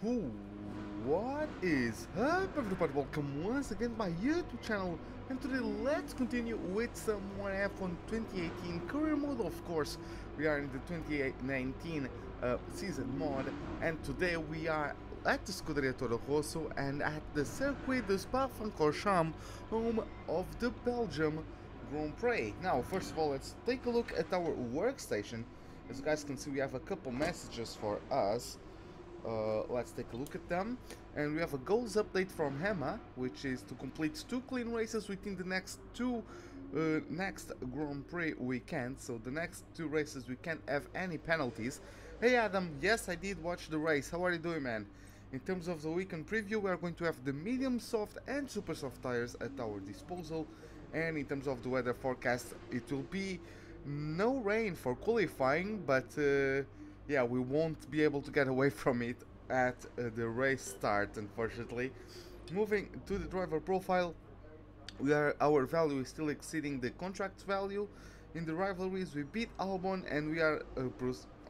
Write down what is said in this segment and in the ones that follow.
Who? What is up, everybody? Welcome once again to my YouTube channel, and today let's continue with some more F1 2018 career mode. Of course, we are in the 2019 season mode, and today we are at the Scuderia Toro Rosso and at the Circuit de Spa-Francorchamps, home of the Belgium Grand Prix. Now, first of all, let's take a look at our workstation. As you guys can see, we have a couple messages for us. Let's take a look at them. And we have a goals update from Emma, which is to complete 2 clean races within the next next Grand Prix weekend. So the next 2 races we can't have any penalties. Hey Adam, yes, I did watch the race. How are you doing, man? In terms of the weekend preview, we are going to have the medium soft and super soft tires at our disposal. And in terms of the weather forecast, it will be no rain for qualifying, but yeah, we won't be able to get away from it at the race start, unfortunately. Moving to the driver profile, our value is still exceeding the contract value. In the rivalries, we beat Albon, and we are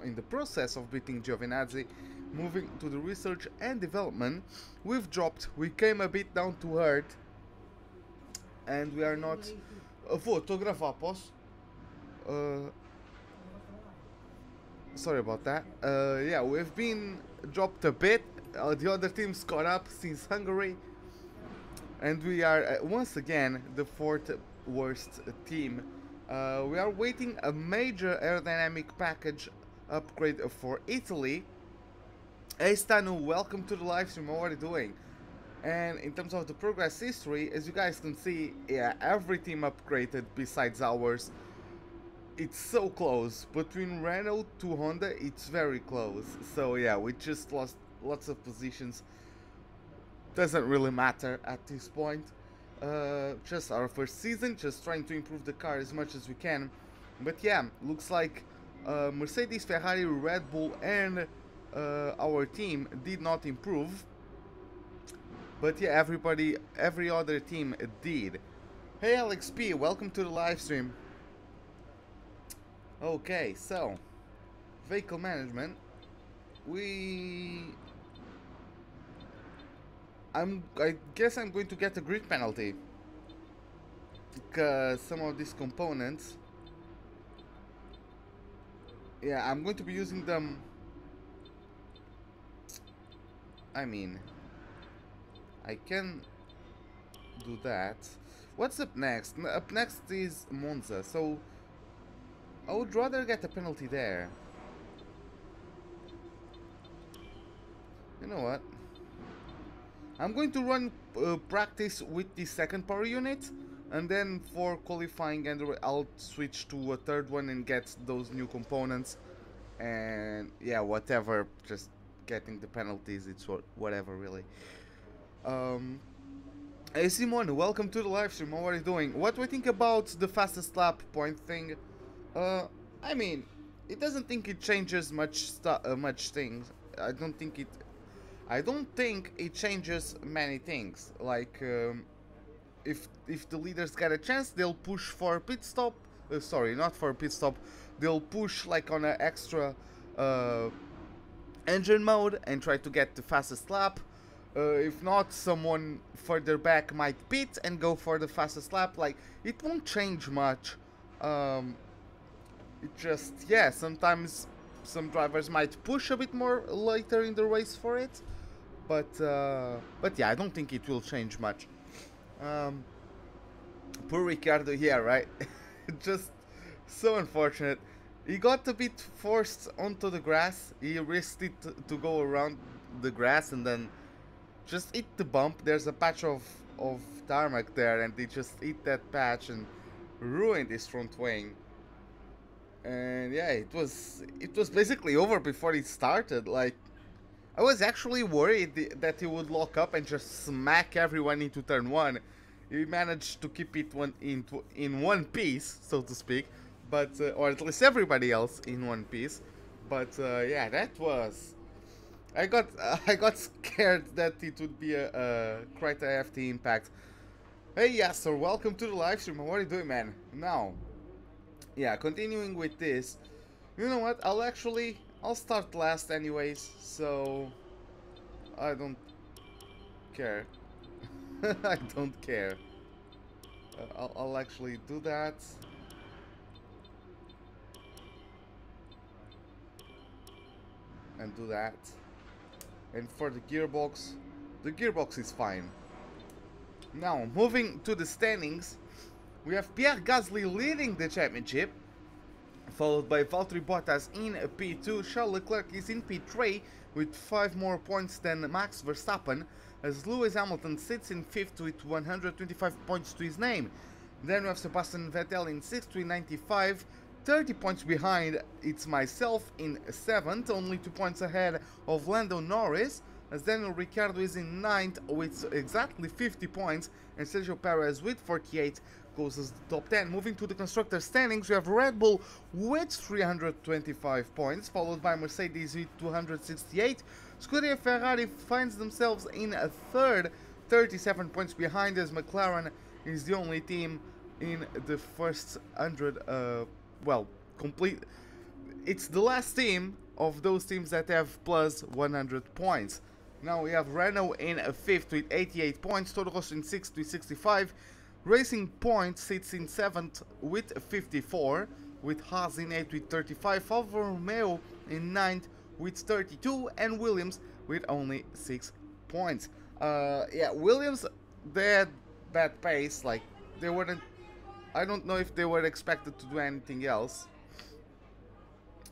in the process of beating Giovinazzi. Moving to the research and development, we came a bit down to earth, and we are not... Fotografar, posso? Sorry about that. Yeah, we've been dropped a bit. The other teams caught up since Hungary, and we are once again the 4th worst team. We are waiting a major aerodynamic package upgrade for Italy. Hey Stanu, welcome to the live stream. How are you doing? And in terms of the progress history, as you guys can see, yeah, every team upgraded besides ours. It's so close. Between Renault to Honda, it's very close. So yeah, we just lost lots of positions. Doesn't really matter at this point. Just our first season, just trying to improve the car as much as we can. But yeah, looks like Mercedes, Ferrari, Red Bull and our team did not improve. But yeah, every other team did. Hey Alex P, welcome to the live stream. Okay, so vehicle management. I guess I'm going to get a grid penalty because some of these components. Yeah, I'm going to be using them. I mean, I can do that. What's up next? Up next is Monza, so I would rather get a penalty there. You know what? I'm going to run practice with the second power unit, and then for qualifying I'll switch to a third one and get those new components. And yeah, whatever, just getting the penalties, it's whatever really. Hey Simon, welcome to the live stream. How are you doing? What do you think about the fastest lap point thing? I mean, it doesn't think it changes much things. I don't think it changes many things. Like, if the leaders get a chance, they'll push for a pit stop. Sorry, not for a pit stop. They'll push like on an extra engine mode and try to get the fastest lap. If not, someone further back might pit and go for the fastest lap. Like, it won't change much. It just, yeah, sometimes some drivers might push a bit more later in the race for it, but yeah, I don't think it will change much. Poor Ricardo, yeah, right. Just so unfortunate. He got a bit forced onto the grass. He risked it to go around the grass and then just hit the bump. There's a patch of tarmac there, and he just hit that patch and ruined his front wing. And yeah, it was basically over before it started. Like, I was actually worried that he would lock up and just smack everyone into turn 1. He managed to keep it in one piece, so to speak, but or at least everybody else in one piece. But yeah, that was... I got scared that it would be quite a hefty impact. Hey Yasser, welcome to the live stream. How are you doing, man? Now, yeah, continuing with this, you know what, I'll start last anyways, so I don't care. I don't care. I'll actually do that. And do that. And for the gearbox is fine. Now, moving to the standings, we have Pierre Gasly leading the championship, followed by Valtteri Bottas in P2. Charles Leclerc is in P3 with 5 more points than Max Verstappen, as Lewis Hamilton sits in 5th with 125 points to his name. Then we have Sebastian Vettel in 6th with 95, 30 points behind. It's myself in 7th, only 2 points ahead of Lando Norris, as Daniel Ricciardo is in 9th with exactly 50 points, and Sergio Perez with 48 goes as the top 10. Moving to the constructor standings, we have Red Bull with 325 points, followed by Mercedes with 268. Scuderia Ferrari finds themselves in a 3rd, 37 points behind, as McLaren is the only team in the first 100, well, complete. It's the last team of those teams that have plus 100 points. Now we have Renault in 5th with 88 points, Toro Rosso in 6th with 65, Racing Point sits in 7th with 54, with Haas in 8th with 35, Alfa Romeo in 9th with 32, and Williams with only 6 points. Yeah, Williams, they had bad pace, like, they weren't, I don't know if they were expected to do anything else.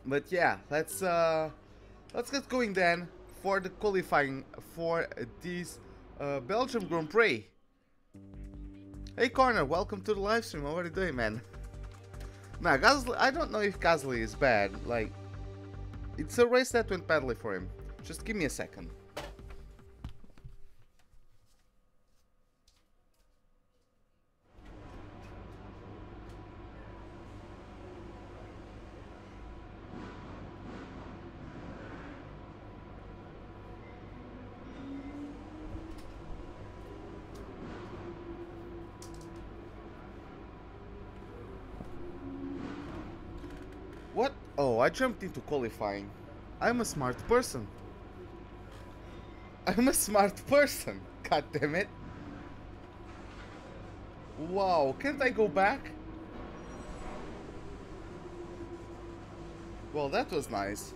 But yeah, let's get going then for the qualifying for this Belgium Grand Prix. Hey Corner, welcome to the live stream. How are you doing, man? Nah, Gasly, I don't know if Gasly is bad. Like, it's a race that went badly for him. Just give me a second. What? Oh, I jumped into qualifying. I'm a smart person. I'm a smart person. God damn it. Wow, can't I go back? Well, that was nice.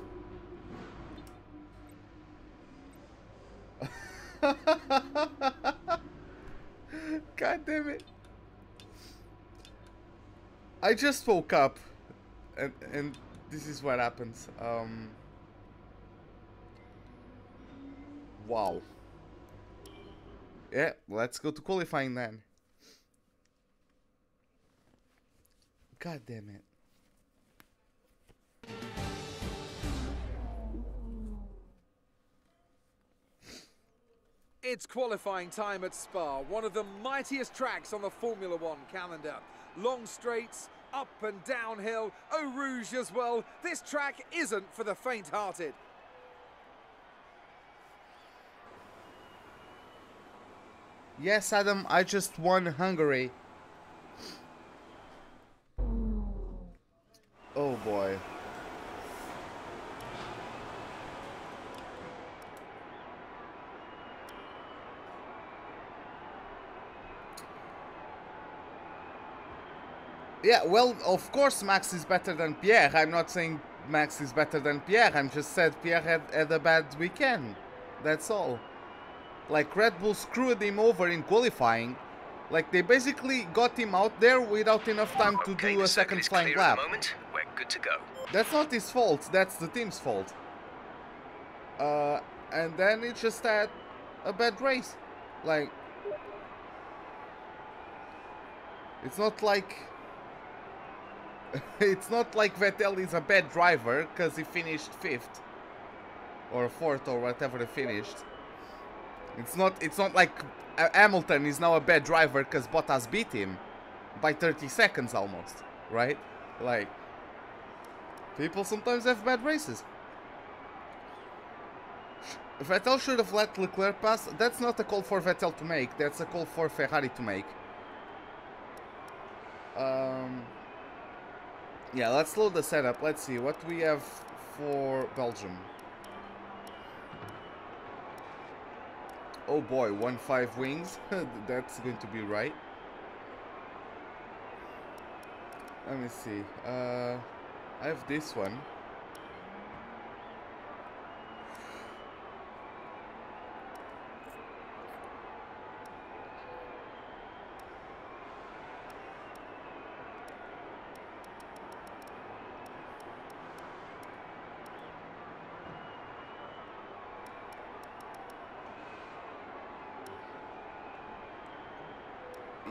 God damn it. I just woke up. And this is what happens. Wow. Yeah, let's go to qualifying then. God damn it. It's qualifying time at Spa, one of the mightiest tracks on the Formula One calendar. Long straights, up and downhill, Eau Rouge as well. This track isn't for the faint-hearted. Yes, Adam, I just won Hungary. Oh boy. Yeah, well, of course Max is better than Pierre. I'm not saying Max is better than Pierre. I'm just said Pierre had a bad weekend. That's all. Like, Red Bull screwed him over in qualifying. Like, they basically got him out there without enough time to do a second flying lap. We're good to go. That's not his fault. That's the team's fault. And then he just had a bad race. Like, it's not like... It's not like Vettel is a bad driver because he finished 5th or 4th or whatever he finished. It's not like Hamilton is now a bad driver because Bottas beat him by 30 seconds almost, right? Like, people sometimes have bad races. Vettel should have let Leclerc pass. That's not a call for Vettel to make. That's a call for Ferrari to make. Yeah, let's load the setup. Let's see what we have for Belgium. Oh boy, 1.5 wings. That's going to be right. Let me see. I have this one.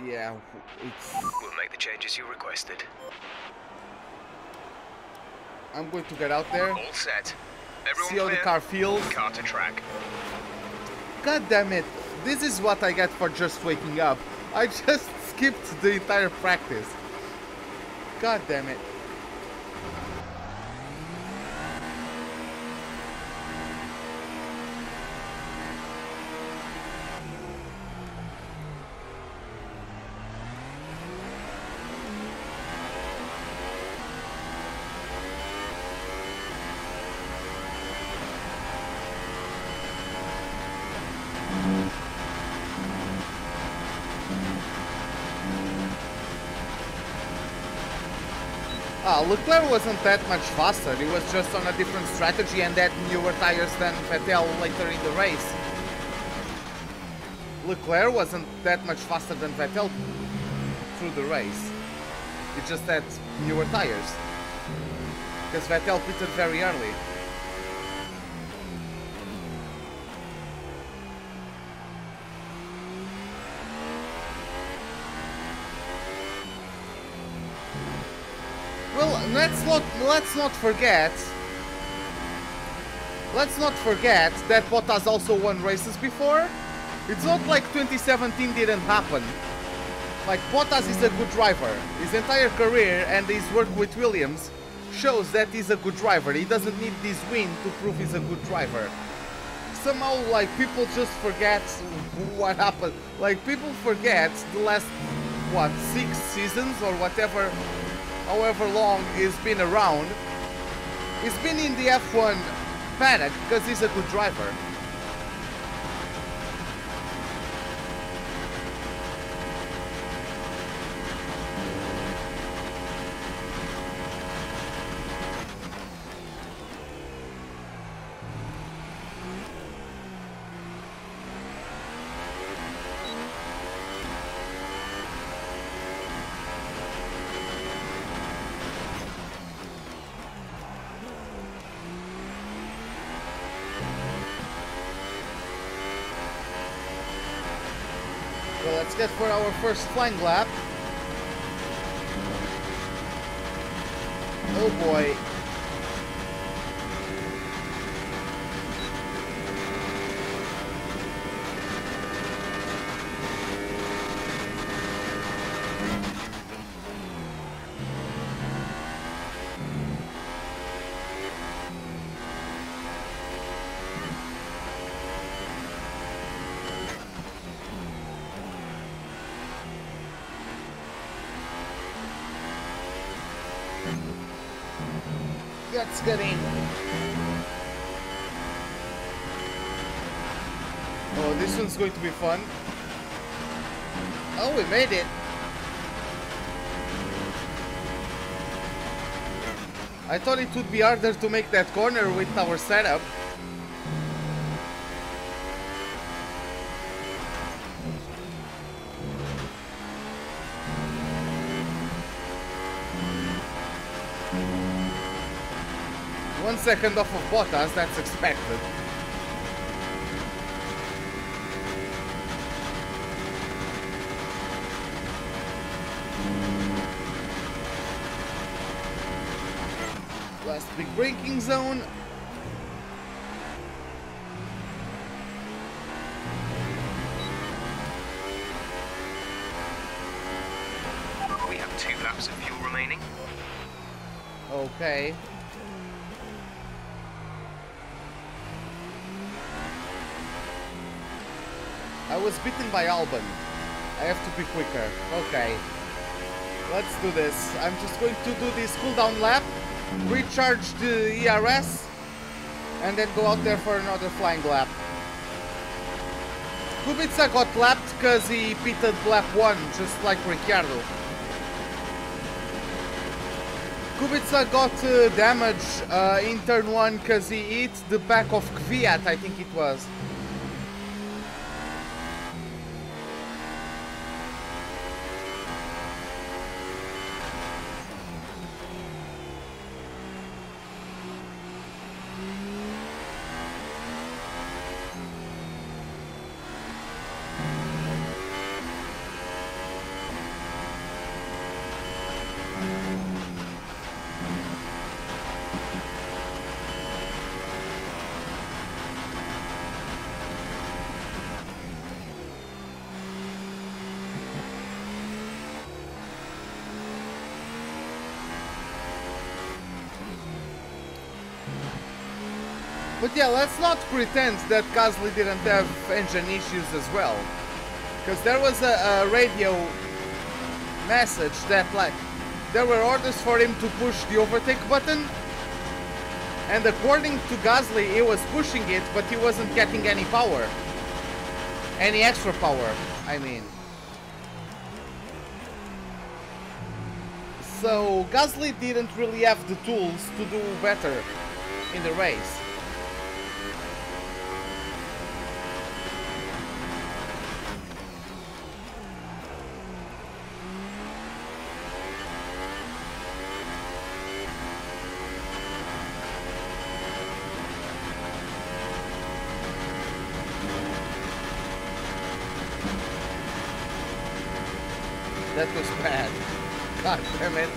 Yeah, We'll make the changes you requested. I'm going to get out there. All set. Everyone See how the car feels. Car to track. God damn it. This is what I get for just waking up. I just skipped the entire practice. God damn it. Leclerc wasn't that much faster, he was just on a different strategy and had newer tires than Vettel later in the race. Leclerc wasn't that much faster than Vettel through the race. He just had newer tires. Because Vettel pitted very early. Well, let's not forget that Bottas also won races before. It's not like 2017 didn't happen. Like, Bottas is a good driver. His entire career and his work with Williams shows that he's a good driver. He doesn't need this win to prove he's a good driver. Somehow, like, people just forget what happened. Like, people forget the last, what, 6 seasons or whatever, however long he's been around. He's been in the F1 paddock because he's a good driver. Let's get for our first flying lap. Oh boy. Let's get in. Oh, this one's going to be fun. Oh, we made it. I thought it would be harder to make that corner with our setup. One second off of Bottas, that's expected. Last big braking zone. We have 2 laps of fuel remaining. Okay. I was beaten by Albon. I have to be quicker. Okay. Let's do this. I'm just going to do this cooldown lap, recharge the ERS, and then go out there for another flying lap. Kubica got lapped because he pitted lap 1, just like Ricciardo. Kubica got damage in turn 1 because he hit the back of Kvyat, I think it was. But yeah, let's not pretend that Gasly didn't have engine issues as well. Because there was a radio message that, like, there were orders for him to push the overtake button. And according to Gasly, he was pushing it, but he wasn't getting any power. Any extra power, I mean. So Gasly didn't really have the tools to do better in the race. That was bad. God damn it.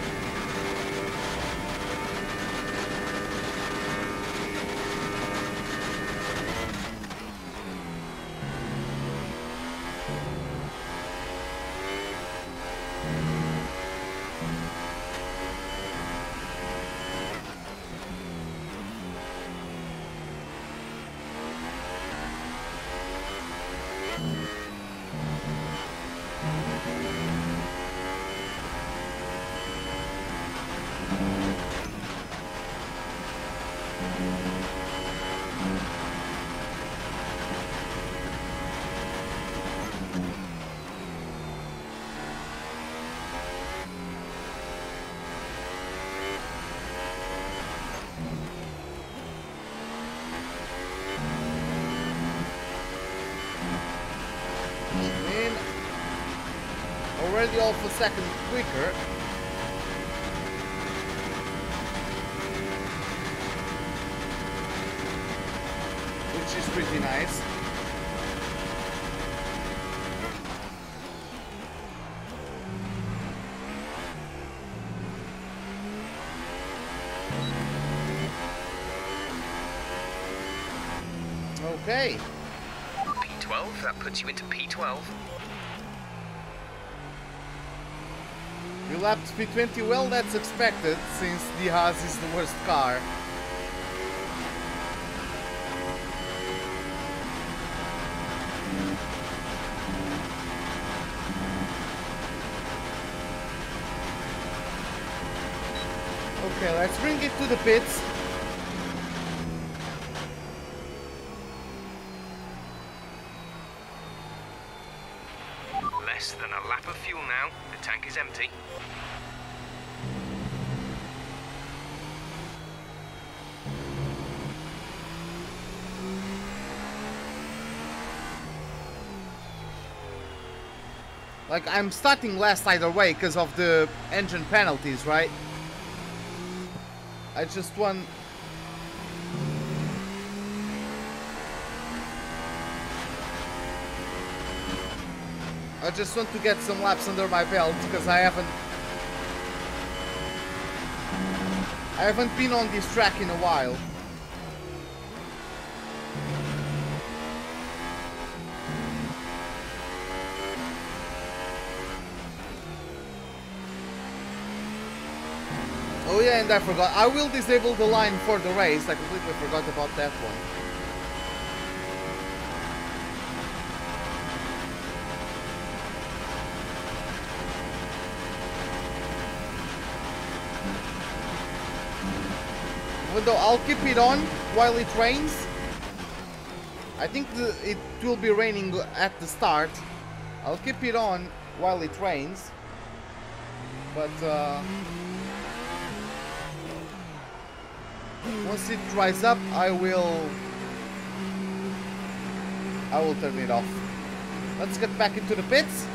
Already off a second quicker. Which is pretty nice. Okay. P12, that puts you into P12. You lapped P20, well, that's expected, since the Haas is the worst car. Okay, let's bring it to the pits. Less than a lap of fuel now. The tank is empty. Like, I'm starting last either way because of the engine penalties, right? I just want... I just want to get some laps under my belt because I haven't been on this track in a while. Oh yeah, and I forgot. I will disable the line for the race. I completely forgot about that one. Even though I'll keep it on while it rains. I think it will be raining at the start. I'll keep it on while it rains. But once it dries up, I will turn it off. Let's get back into the pits.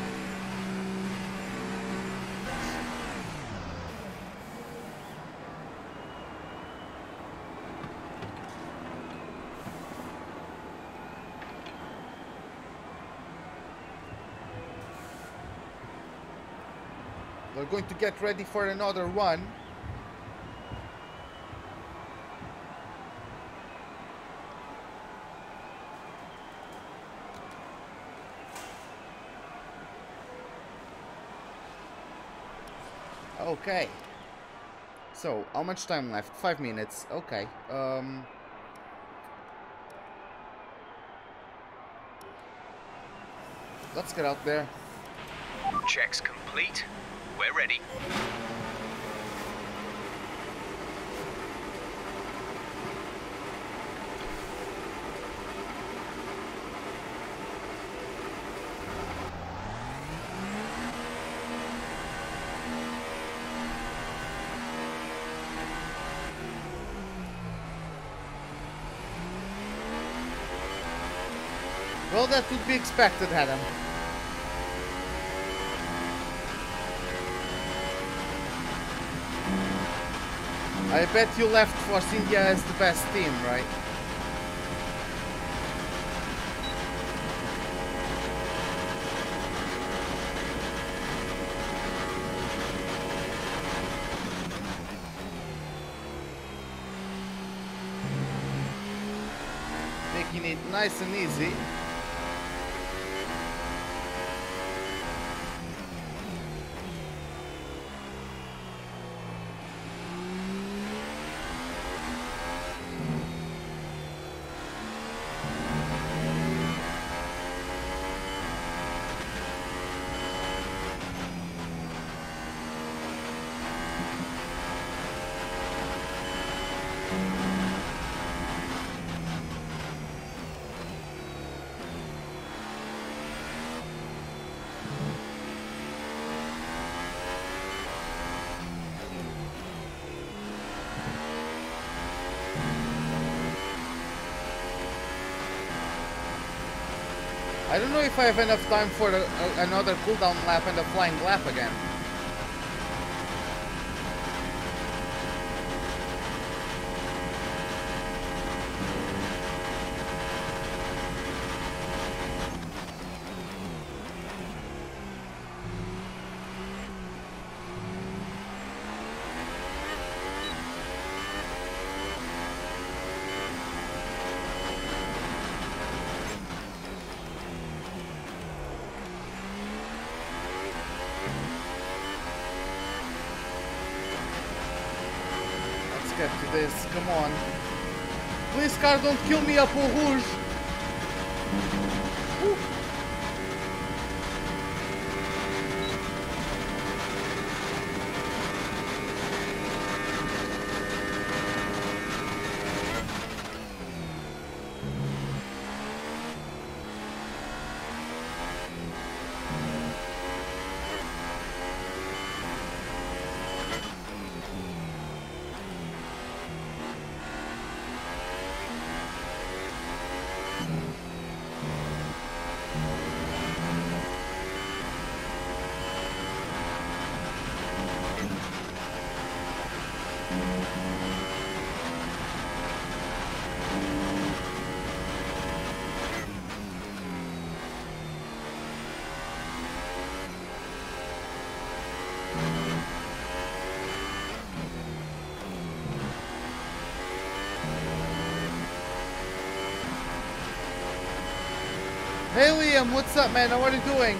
We're going to get ready for another run. Okay. So, how much time left? 5 minutes. Okay. Let's get out there. Checks complete. We're ready. Well, that would be expected, Adam. I bet you left Force India as the best team, right? Taking it nice and easy. I don't know if I have enough time for another cooldown lap and a flying lap again. Get to this, come on. Please, car, don't kill me up Eau Rouge. Woo. Hey Liam, what's up, man? What are you doing?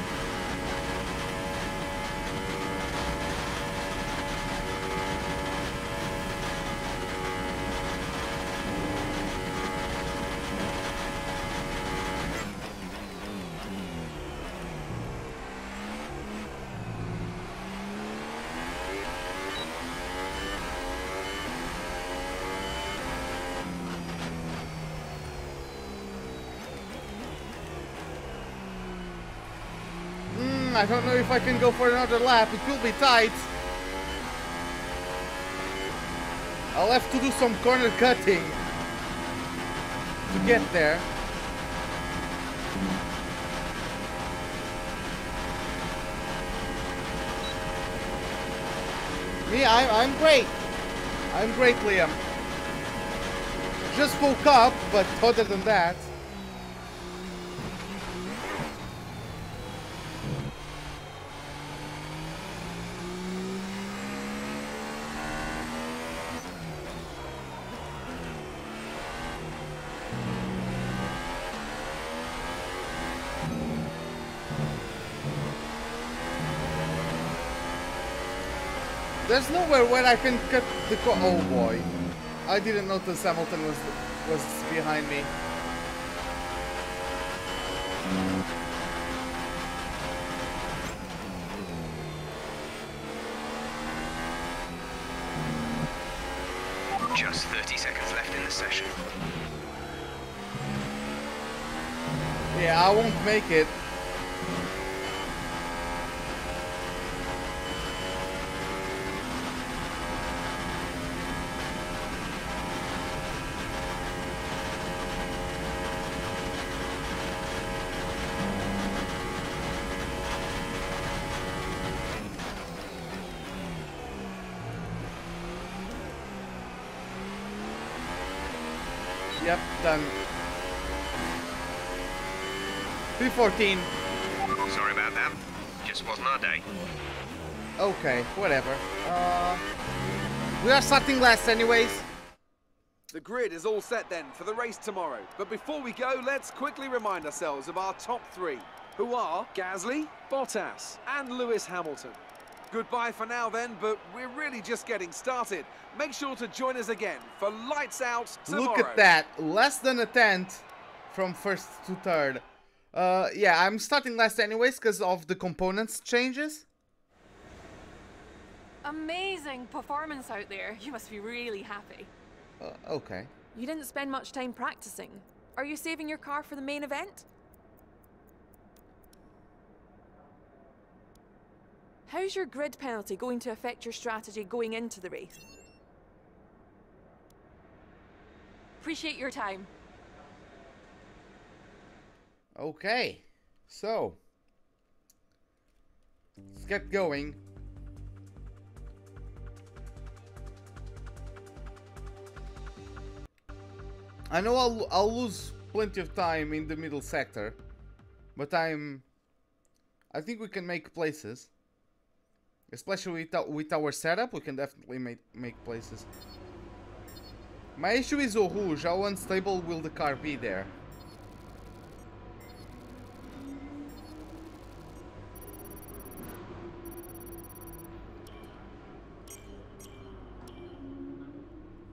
I don't know if I can go for another lap. It will be tight. I'll have to do some corner cutting to get there. Me, I'm great. I'm great, Liam. Just woke up, but other than that. There's nowhere where I can cut the oh boy. I didn't notice Hamilton was behind me. Just 30 seconds left in the session. Yeah, I won't make it. Yep, done. 3:14. Sorry about that. Just wasn't our day. Okay, whatever. We are starting last anyways. The grid is all set then for the race tomorrow. But before we go, let's quickly remind ourselves of our top three, who are Gasly, Bottas, and Lewis Hamilton. Goodbye for now then, but we're really just getting started. Make sure to join us again for Lights Out tomorrow. Look at that, less than a tenth from first to third. Yeah, I'm starting last anyways because of the components changes. Amazing performance out there. You must be really happy. Okay. You didn't spend much time practicing. Are you saving your car for the main event? How's your grid penalty going to affect your strategy going into the race? Appreciate your time. Okay, so let's get going. I know I'll lose plenty of time in the middle sector, but I think we can make places. Especially with our setup, we can definitely make places. My issue is Eau Rouge. How unstable will the car be there?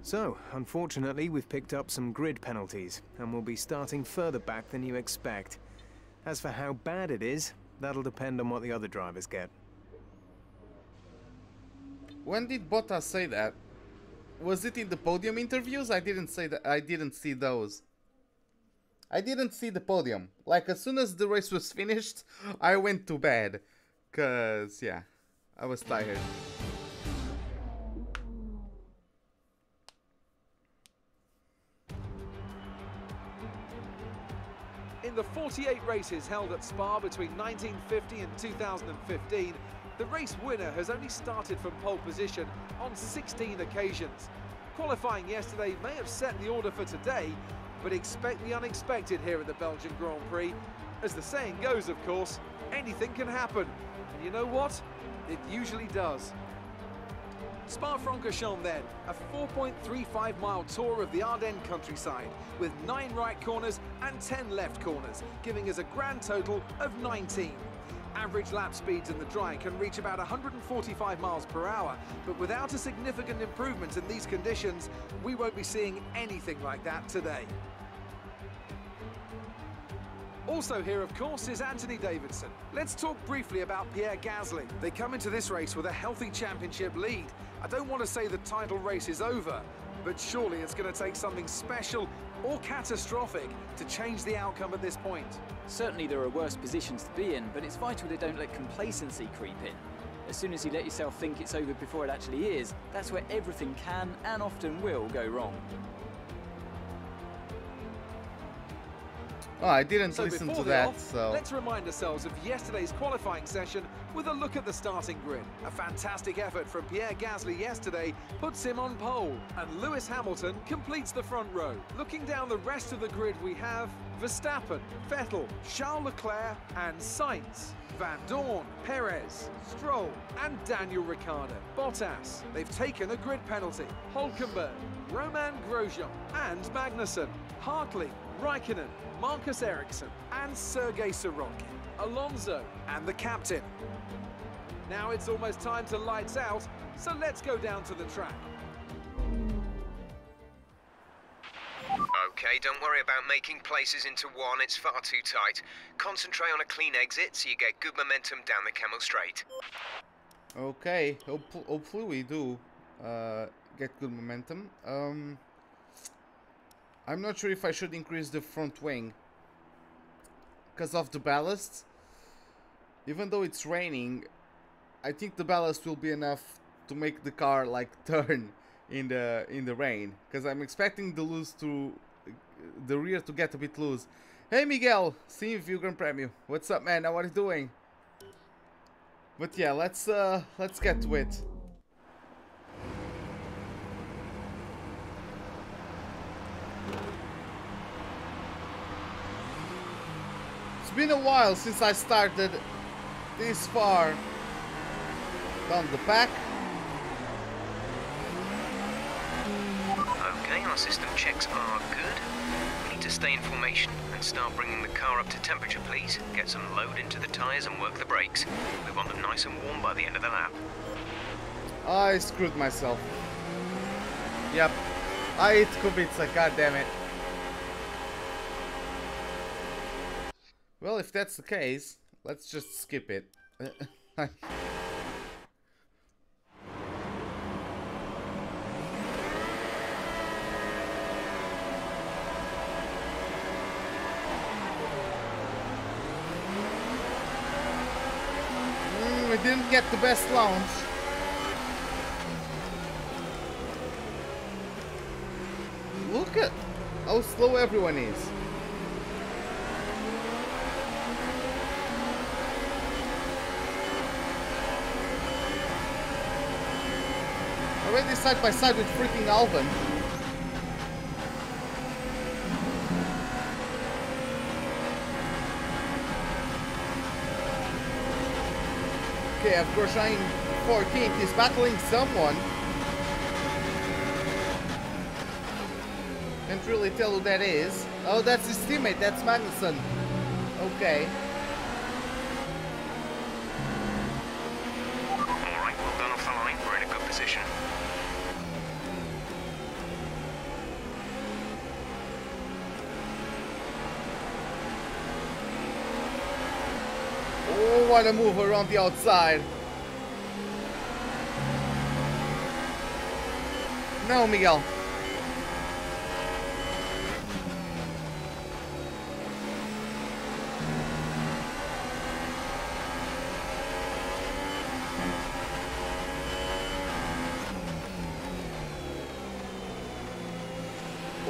So, unfortunately, we've picked up some grid penalties, and we'll be starting further back than you expect. As for how bad it is, that'll depend on what the other drivers get. When did Bottas say that? Was it in the podium interviews? I didn't say that. I didn't see those. I didn't see the podium. Like, as soon as the race was finished, I went to bed. Cause, yeah, I was tired. In the 48 races held at Spa between 1950 and 2015, the race winner has only started from pole position on 16 occasions. Qualifying yesterday may have set the order for today, but expect the unexpected here at the Belgian Grand Prix. As the saying goes, of course, anything can happen. And you know what? It usually does. Spa-Francorchamps then, a 4.35-mile tour of the Ardennes countryside, with 9 right corners and 10 left corners, giving us a grand total of 19. Average lap speeds in the dry can reach about 145 miles per hour, but without a significant improvement in these conditions, we won't be seeing anything like that today. Also here, of course, is Anthony Davidson. Let's talk briefly about Pierre Gasly. They come into this race with a healthy championship lead. I don't want to say the title race is over, but surely it's going to take something special or catastrophic to change the outcome at this point. Certainly there are worse positions to be in, but it's vital they don't let complacency creep in. As soon as you let yourself think it's over before it actually is, that's where everything can and often will go wrong. Oh, I didn't So listen to before the that, off, so... let's remind ourselves of yesterday's qualifying session with a look at the starting grid. A fantastic effort from Pierre Gasly yesterday puts him on pole, and Lewis Hamilton completes the front row. Looking down the rest of the grid, we have Verstappen, Vettel, Charles Leclerc and Sainz, Van Dorn, Perez, Stroll and Daniel Ricciardo. Bottas, they've taken a grid penalty. Hülkenberg, Romain Grosjean and Magnussen. Hartley, Raikkonen, Marcus Ericsson and Sergei Sorokin. Alonso and the captain. Now it's almost time to lights out, so let's go down to the track. Okay, don't worry about making places into one, it's far too tight. Concentrate on a clean exit so you get good momentum down the Camel Straight. Okay, hopefully we do get good momentum. I'm not sure if I should increase the front wing because of the ballast. Even though it's raining, I think the ballast will be enough to make the car like turn in the rain, because I'm expecting the rear to get a bit loose. Hey Miguel, see you Grand Premio. What's up, man? How are you doing? But yeah, let's get to it. It's been a while since I started this far down the pack. Okay, our system checks are good. We need to stay in formation and start bringing the car up to temperature, please. Get some load into the tyres and work the brakes. We want them nice and warm by the end of the lap. I screwed myself. Yep, I hit Kubica, goddammit. Well, if that's the case, let's just skip it. We didn't get the best launch. Look at how slow everyone is. Already side by side with freaking Albon. Okay, of course, Grosjean 14th is battling someone. Can't really tell who that is. Oh, that's his teammate, that's Magnussen. Okay. Alright, well done off the line. We're in a good position. Oh, what a move around the outside. No, Miguel.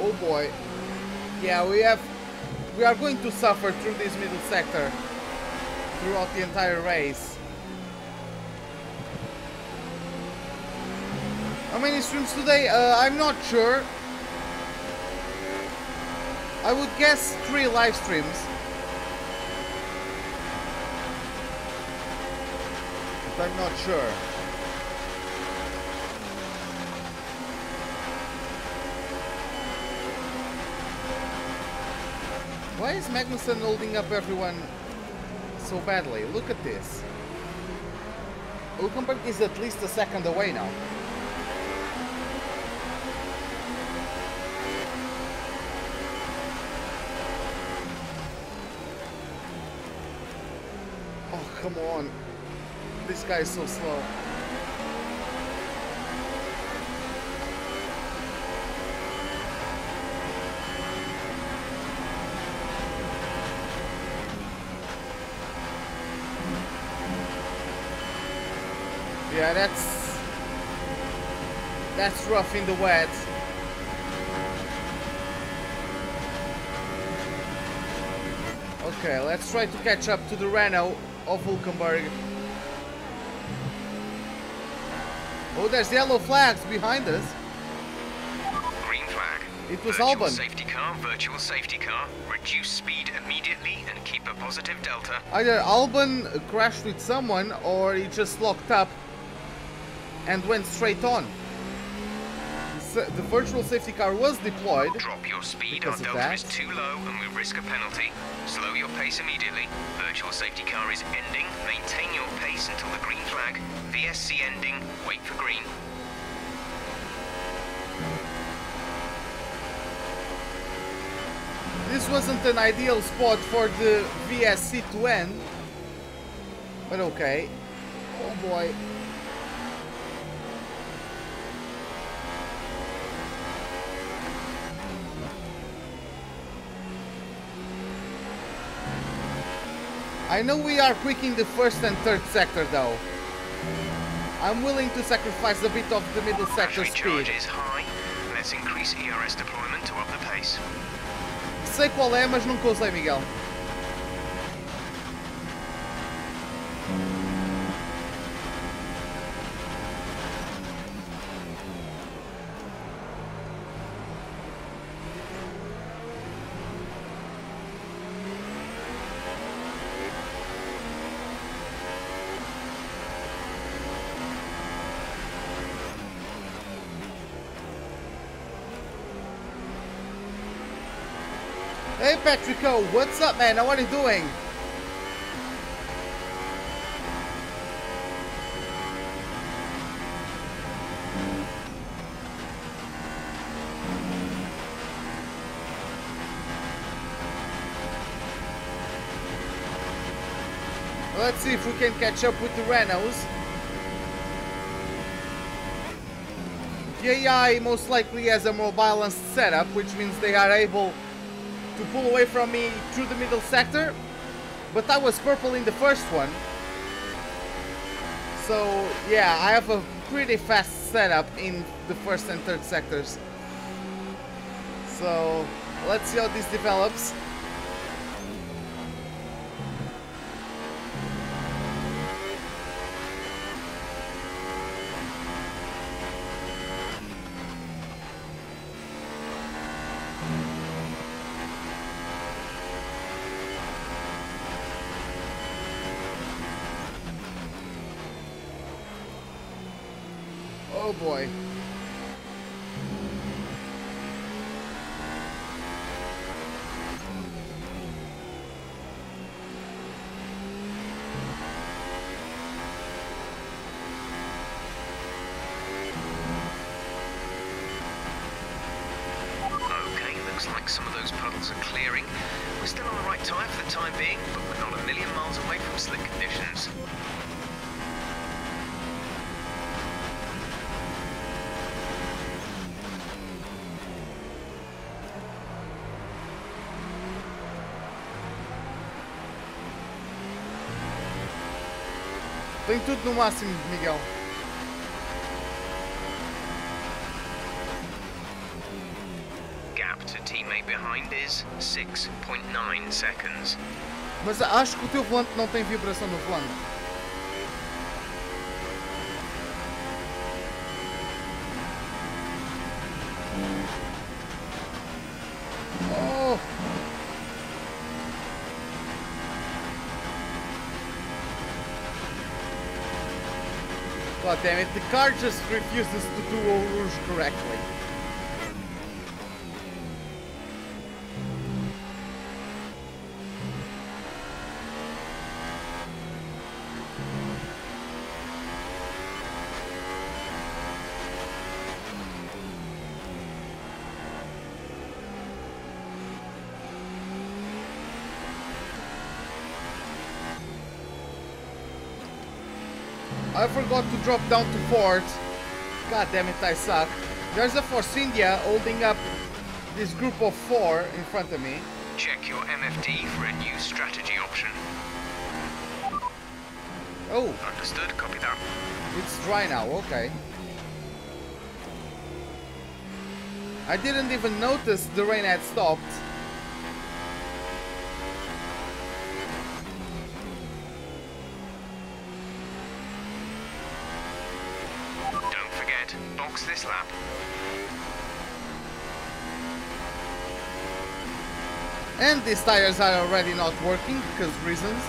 Oh boy. Yeah, we are going to suffer through this middle sector throughout the entire race. How many streams today? I'm not sure. I would guess 3 live streams. But I'm not sure. Why is Magnussen holding up everyone so badly? Look at this. Hülkenberg is at least a second away now. Oh, come on. This guy is so slow. Yeah, that's rough in the wet. Okay, let's try to catch up to the Renault of Hulkenberg. Oh, there's yellow flags behind us. Green flag. It was Virtual Albon. Safety car, virtual safety car. Reduce speed immediately and keep a positive delta. Either Albon crashed with someone or he just locked up and went straight on. The virtual safety car was deployed. Drop your speed, our Because of delta that. is too low and we risk a penalty. Slow your pace immediately. Virtual safety car is ending. Maintain your pace until the green flag. VSC ending. Wait for green. This wasn't an ideal spot for the VSC to end. But okay. Oh boy. I know we are quick in the first and third sector though. I'm willing to sacrifice a bit of the middle sector Battery speed. charge is high. Let's increase ERS deployment to up the pace. Sei qual é, mas nunca usei, Miguel. Hey Patrico, what's up man? How are you doing? Let's see if we can catch up with the Renaults. The AI most likely has a more balanced setup, which means they are able to pull away from me through the middle sector, but I was purple in the first one, so yeah, I have a pretty fast setup in the first and third sectors. So let's see how this develops. Oh boy. Okay, looks like some of those puddles are clearing. We're still on the right tyre for the time being, but we're not a million miles away from slick conditions. Tem tudo no máximo, Miguel. Gap to teammate behind is 6.9 seconds. Mas acho que o teu volante não tem vibração no volante. Oh! God damn it, the car just refuses to do Eau Rouge correctly. I forgot to drop down to fourth. God damn it, I suck. There's a Force India holding up this group of 4 in front of me. Check your MFD for a new strategy option. Oh, Understood, copy that. it's dry now, okay. I didn't even notice the rain had stopped. Don't forget, box this lap. And these tires are already not working because reasons.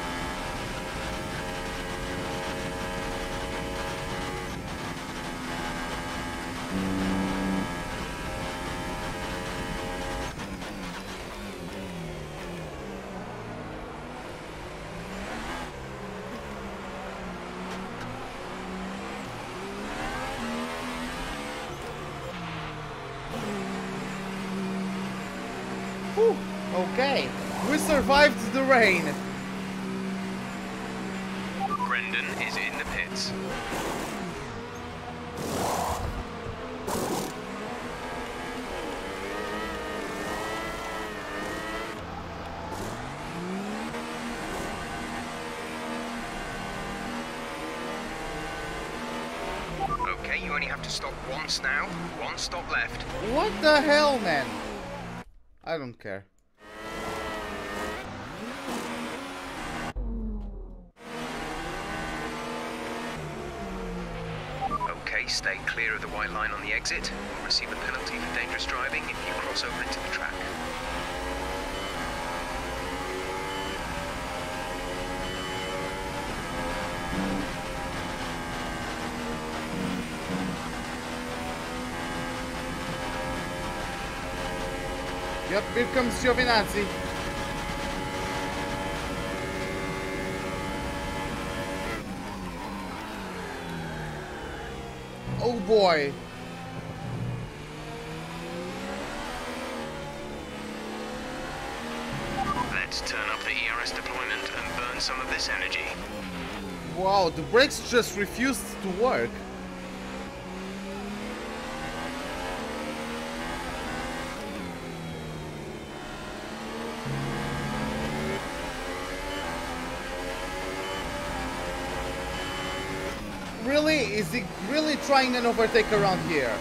Whew. Okay, we survived the rain. Brendan is in the pits. Okay, you only have to stop once now. One stop left. What the hell, man? I don't care. Okay, stay clear of the white line on the exit. You'll receive a penalty for dangerous driving if you cross over into the track. Yep, here comes Giovinazzi. Oh boy. Let's turn up the ERS deployment and burn some of this energy. Wow, the brakes just refused to work. Really? Is he really trying an overtake around here?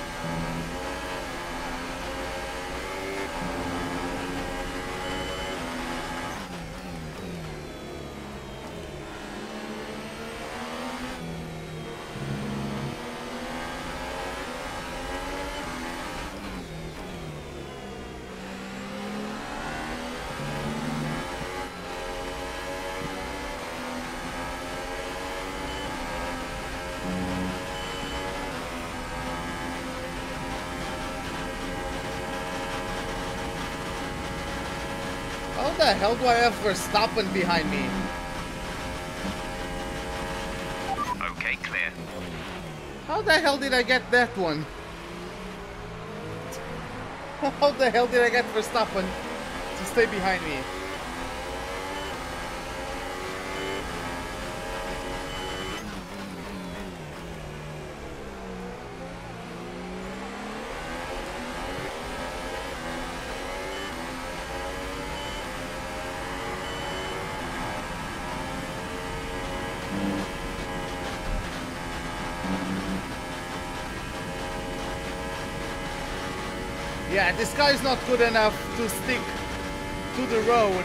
How the hell do I have Verstappen behind me? Okay, clear. How the hell did I get that one? How the hell did I get Verstappen to stay behind me? Yeah, this guy is not good enough to stick to the road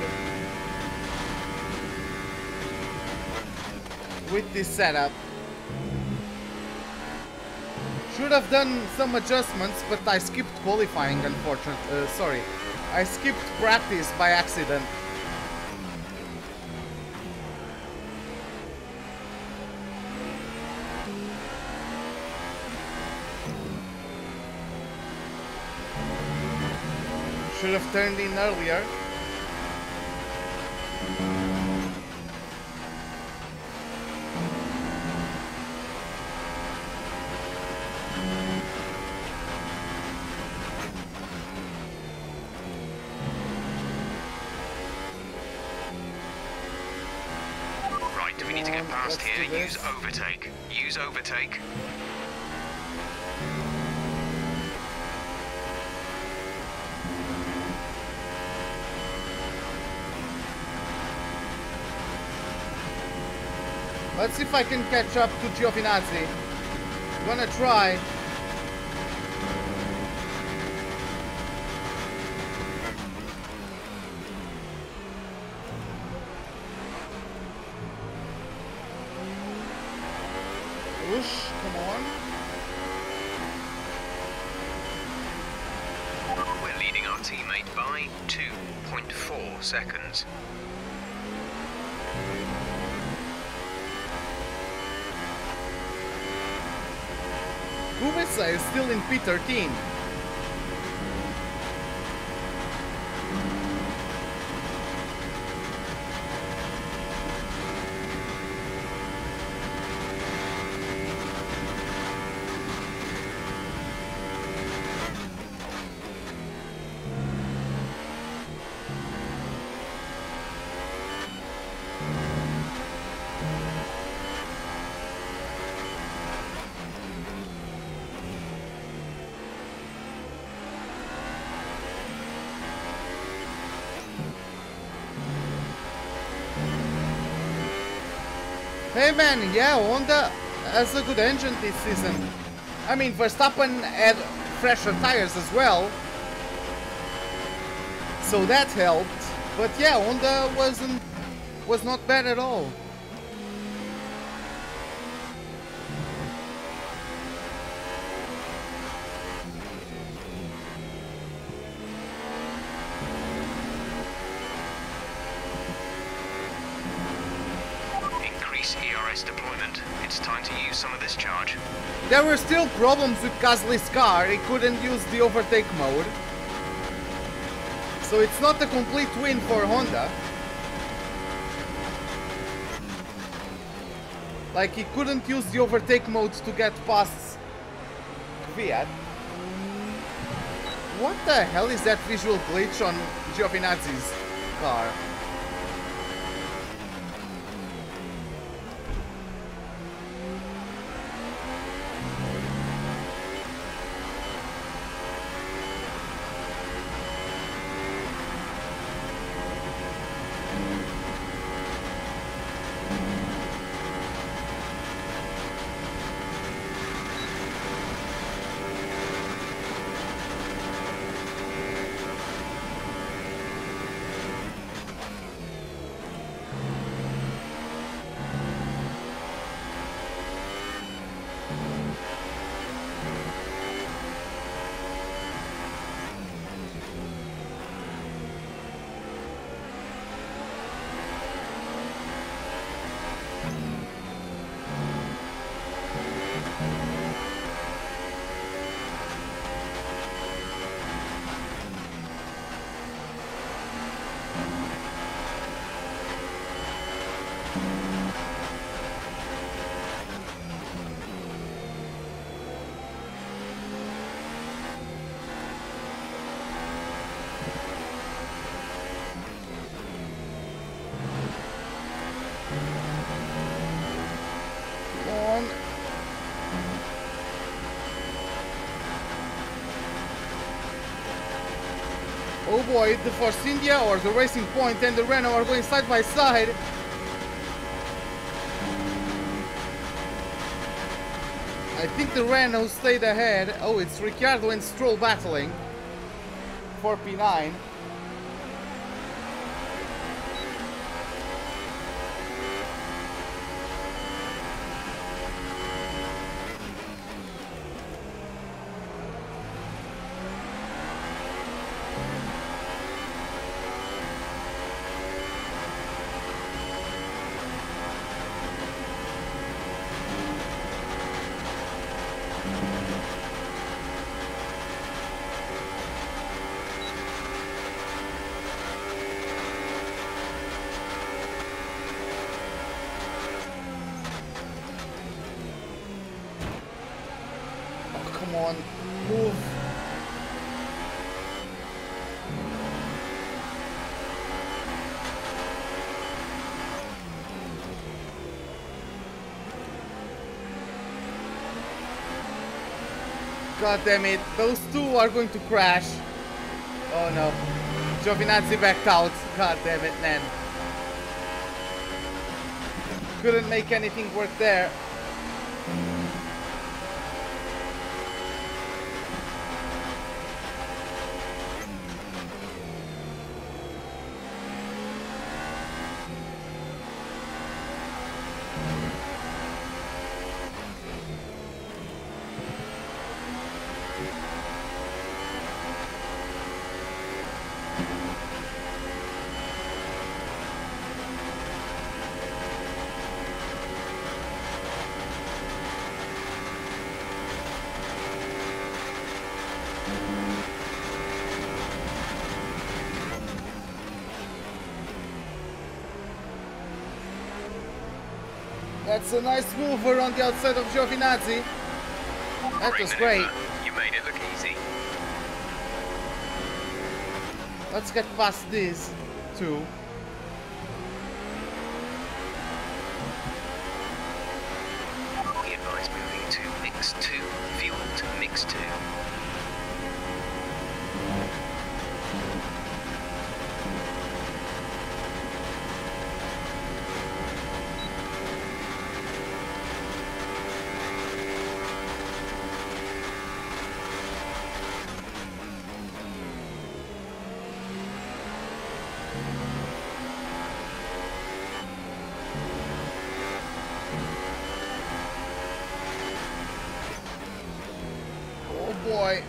with this setup. Should have done some adjustments, but I skipped qualifying, unfortunately. Sorry, I skipped practice by accident. Should have turned in earlier. Right, do we need to get past here? Use overtake. Use overtake. Let's see if I can catch up to Giovinazzi. Gonna try. Whoosh, come on. We're leading our teammate by 2.4 seconds. Kubica is still in P13. Hey man, yeah, Honda has a good engine this season. I mean, Verstappen had fresher tires as well, so that helped. But yeah, Honda was not bad at all. ERS deployment. It's time to use some of this charge. There were still problems with Gasly's car. He couldn't use the overtake mode. So it's not a complete win for Honda. Like, he couldn't use the overtake mode to get past Fiat. What the hell is that visual glitch on Giovinazzi's car? Oh boy, the Force India or the Racing Point and the Renault are going side by side. I think the Renault stayed ahead. Oh, it's Ricciardo and Stroll battling for P9. Come on, move. God damn it, those two are going to crash. Oh no, Giovinazzi backed out. God damn it, man. Couldn't make anything work there. That's a nice mover on the outside of Giovinazzi. That was great. You made it look easy. Let's get past these two. We advise moving to mix 2, fuel to mix 2. Boy.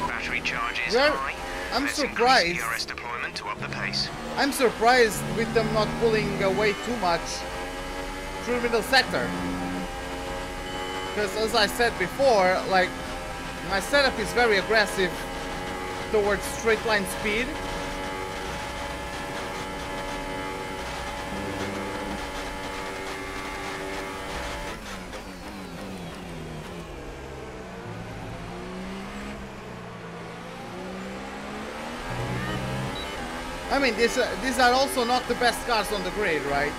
Battery charge is Well, high. I'm Let's surprised. increase DRS deployment to up the pace. I'm surprised with them not pulling away too much through the middle sector. Because as I said before, like, my setup is very aggressive towards straight line speed. I mean, these are also not the best cars on the grid, right?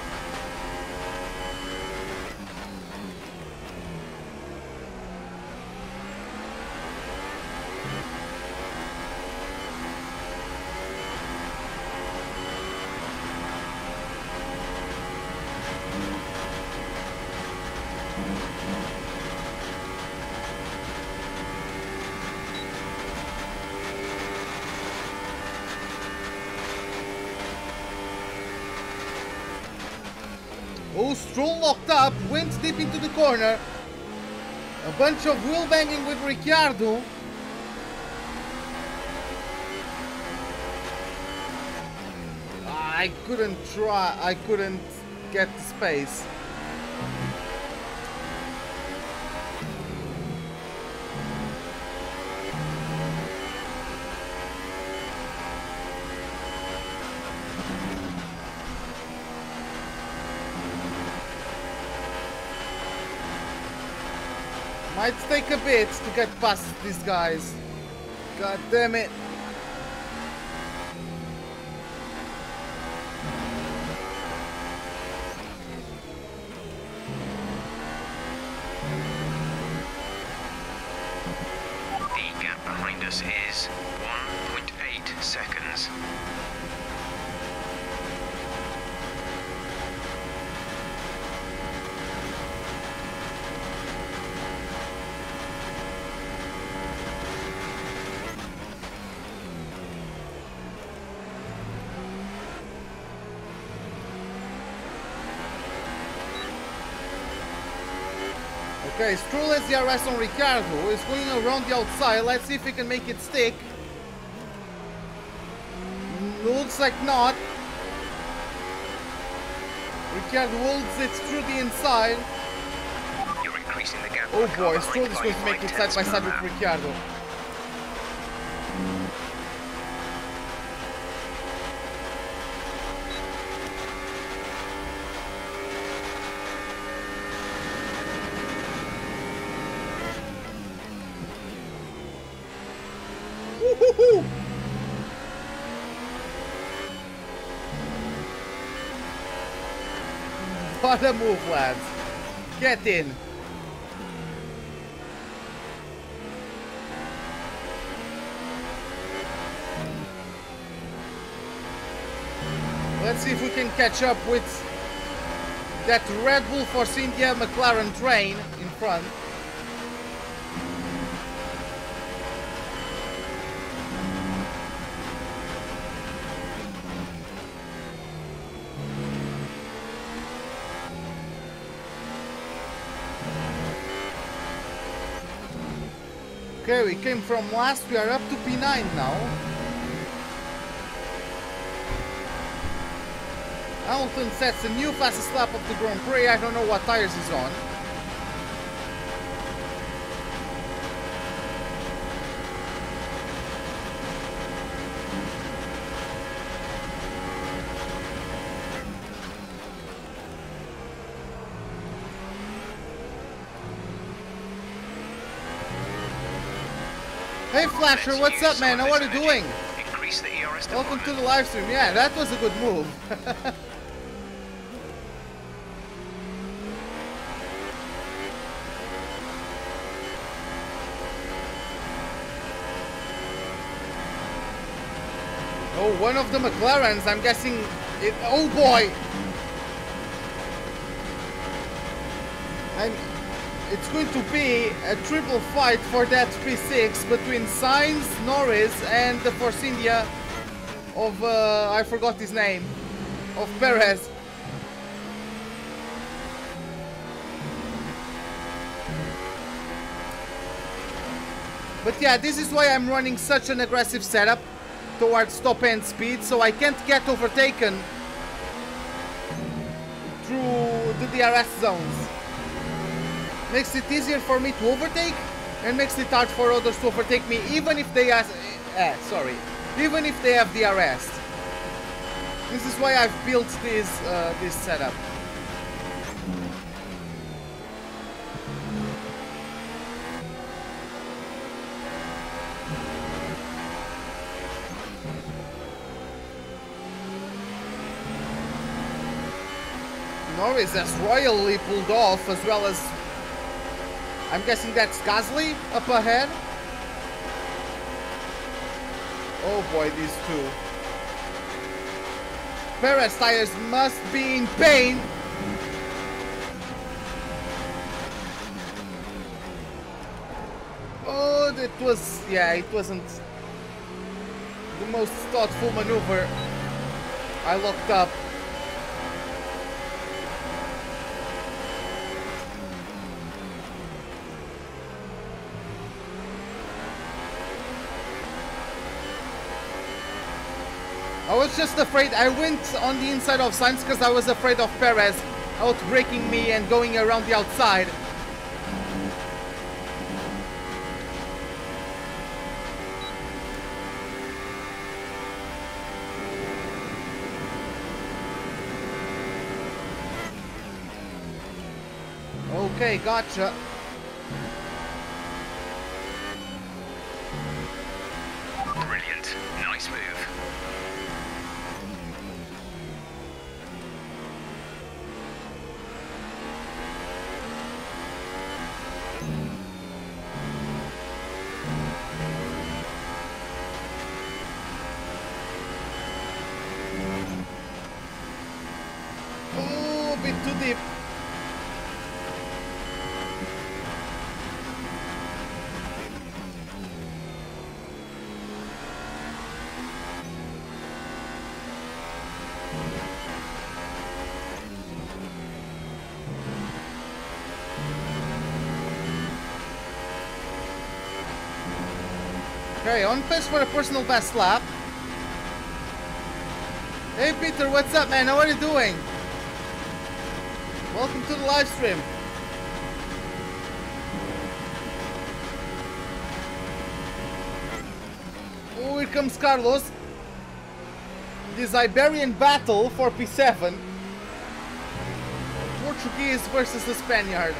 Oh, Stroll locked up, went deep into the corner. A bunch of wheel banging with Ricciardo. I couldn't get the space. Might take a bit to get past these guys. God damn it. The gap behind us is 1.8 seconds. Okay, Stroll has the DRS on Ricciardo. He's going around the outside. Let's see if he can make it stick. Looks like not. Ricciardo holds it through the inside. You're increasing the gap. Oh boy, Stroll is going to make it side by side with Ricciardo. Woohoo! What a move, lads. Get in. Let's see if we can catch up with that Red Bull Force India McLaren train in front. Okay, we came from last, we are up to P9 now. Hamilton sets a new fastest lap of the Grand Prix. I don't know what tires he's on. Hey Flasher, what's up, man? How are you doing? Increase the ERS to Welcome 100. to the live stream. Yeah, that was a good move. Oh, one of the McLarens, I'm guessing it. Oh boy! It's going to be a triple fight for that P6 between Sainz, Norris, and the Force India of, I forgot his name, of Perez. But yeah, this is why I'm running such an aggressive setup towards top end speed, so I can't get overtaken through the DRS zones. Makes it easier for me to overtake and makes it hard for others to overtake me, even if they even if they have DRS. This is why I've built this this setup. Norris has royally pulled off, as well as, I'm guessing that's Gasly up ahead. Oh boy, these two. Perez tires must be in pain. Oh, that was, yeah, it wasn't the most thoughtful maneuver. I locked up. I was just afraid. I went on the inside of Sainz because I was afraid of Perez outbraking me and going around the outside. Okay, gotcha. Brilliant. Nice move. Oh, a bit too deep. Okay, on pace for a personal best lap. Hey Peter, what's up, man? How are you doing? Welcome to the live stream. Oh, here comes Carlos. This Iberian battle for P7. Portuguese versus the Spaniard.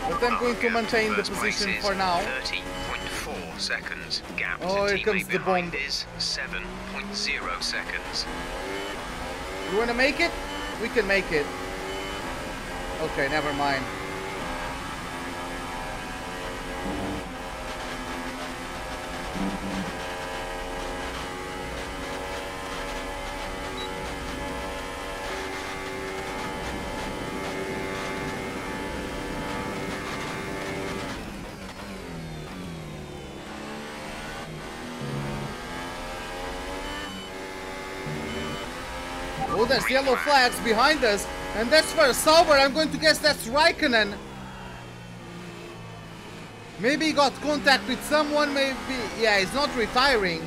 But I'm going to maintain the position for now. 30.4. seconds. Gap to Oh, here comes teammate the behind bomb. is 7.0 seconds. You wanna make it? We can make it. Okay, never mind. Oh, there's yellow flags behind us, and that's for Sauber. I'm going to guess that's Raikkonen. Maybe he got contact with someone, maybe... Yeah, he's not retiring.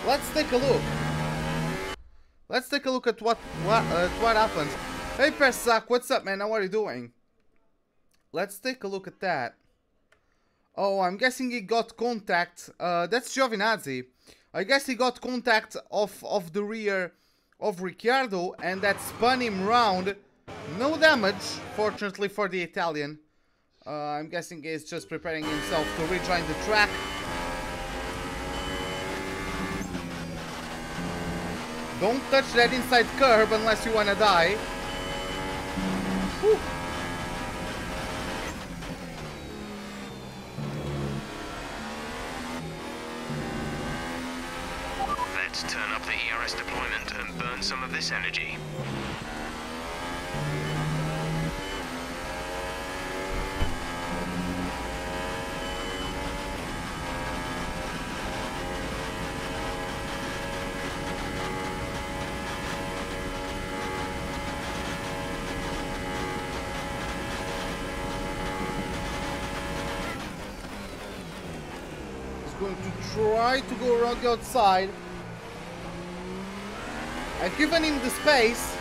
Let's take a look. Let's take a look at what happens. Hey, Persak, what's up, man? How are you doing? Let's take a look at that. Oh, I'm guessing he got contact. That's Giovinazzi. I guess he got contact of the rear of Ricciardo, and that spun him round. No damage, fortunately for the Italian. I'm guessing he's just preparing himself to rejoin the track. Don't touch that inside curb unless you wanna die. Whew. Let's turn up the ERS deployment and burn some of this energy. He's going to try to go around the outside. I've given him the space.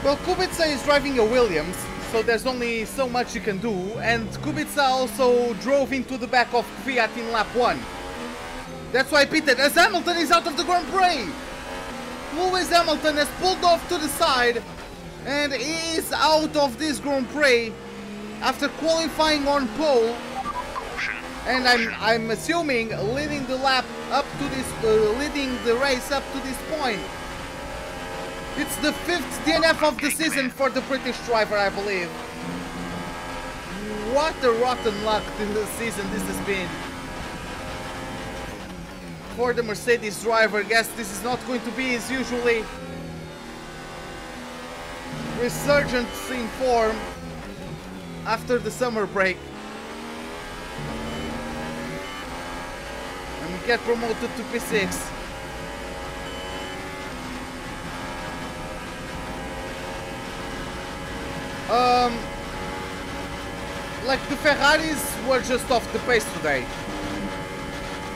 Well, Kubica is driving a Williams, so there's only so much you can do, and Kubica also drove into the back of Fiat in lap 1. That's why I pitted, as Hamilton is out of the Grand Prix! Lewis Hamilton has pulled off to the side, and is out of this Grand Prix after qualifying on pole, and I'm assuming leading the lap up to this, leading the race up to this point. It's the 5th DNF of the season for the British driver, I believe. What a rotten luck this season this has been. For the Mercedes driver, I guess this is not going to be his usually resurgence in form after the summer break. And get promoted to P6. Like the Ferraris were just off the pace today.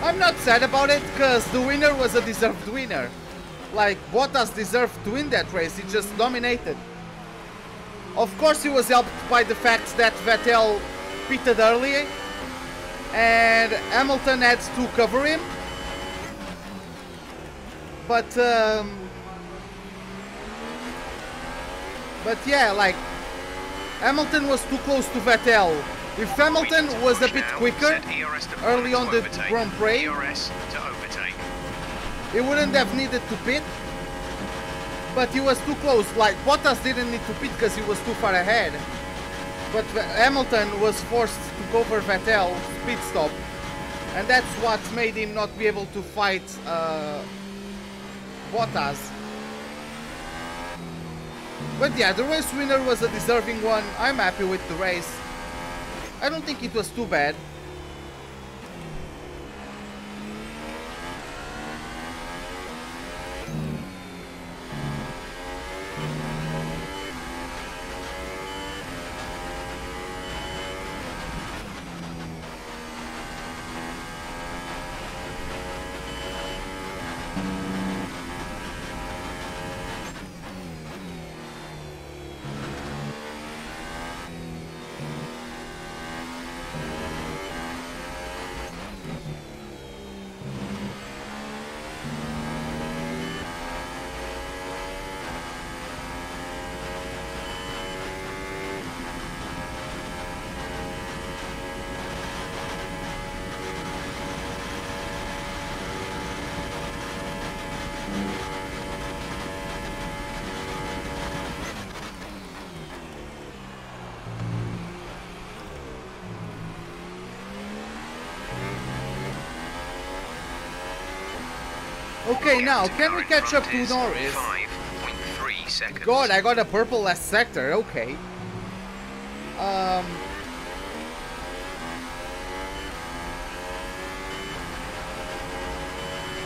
I'm not sad about it, because the winner was a deserved winner. Like, Bottas deserved to win that race, he just dominated. Of course he was helped by the fact that Vettel pitted early and Hamilton had to cover him. But yeah, like, Hamilton was too close to Vettel. If Hamilton was a bit quicker early on the Grand Prix, he wouldn't have needed to pit. But he was too close. Like, Bottas didn't need to pit because he was too far ahead. But Hamilton was forced to cover Vettel pit stop. And that's what made him not be able to fight Bottas. But yeah, the race winner was a deserving one. I'm happy with the race. I don't think it was too bad. Okay, now, can we catch up to Norris? 5.3 seconds. God, I got a purple last sector, okay.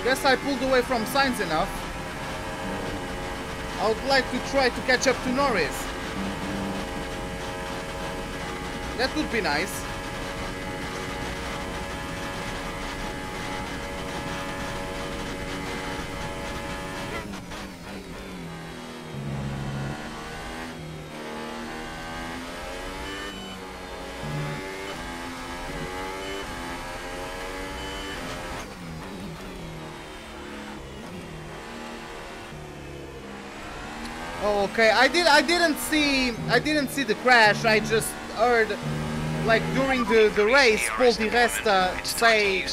Guess I pulled away from Sainz enough. I would like to try to catch up to Norris. That would be nice. Oh, okay. I didn't see the crash. I just heard, like, during the race, Paul Di Resta say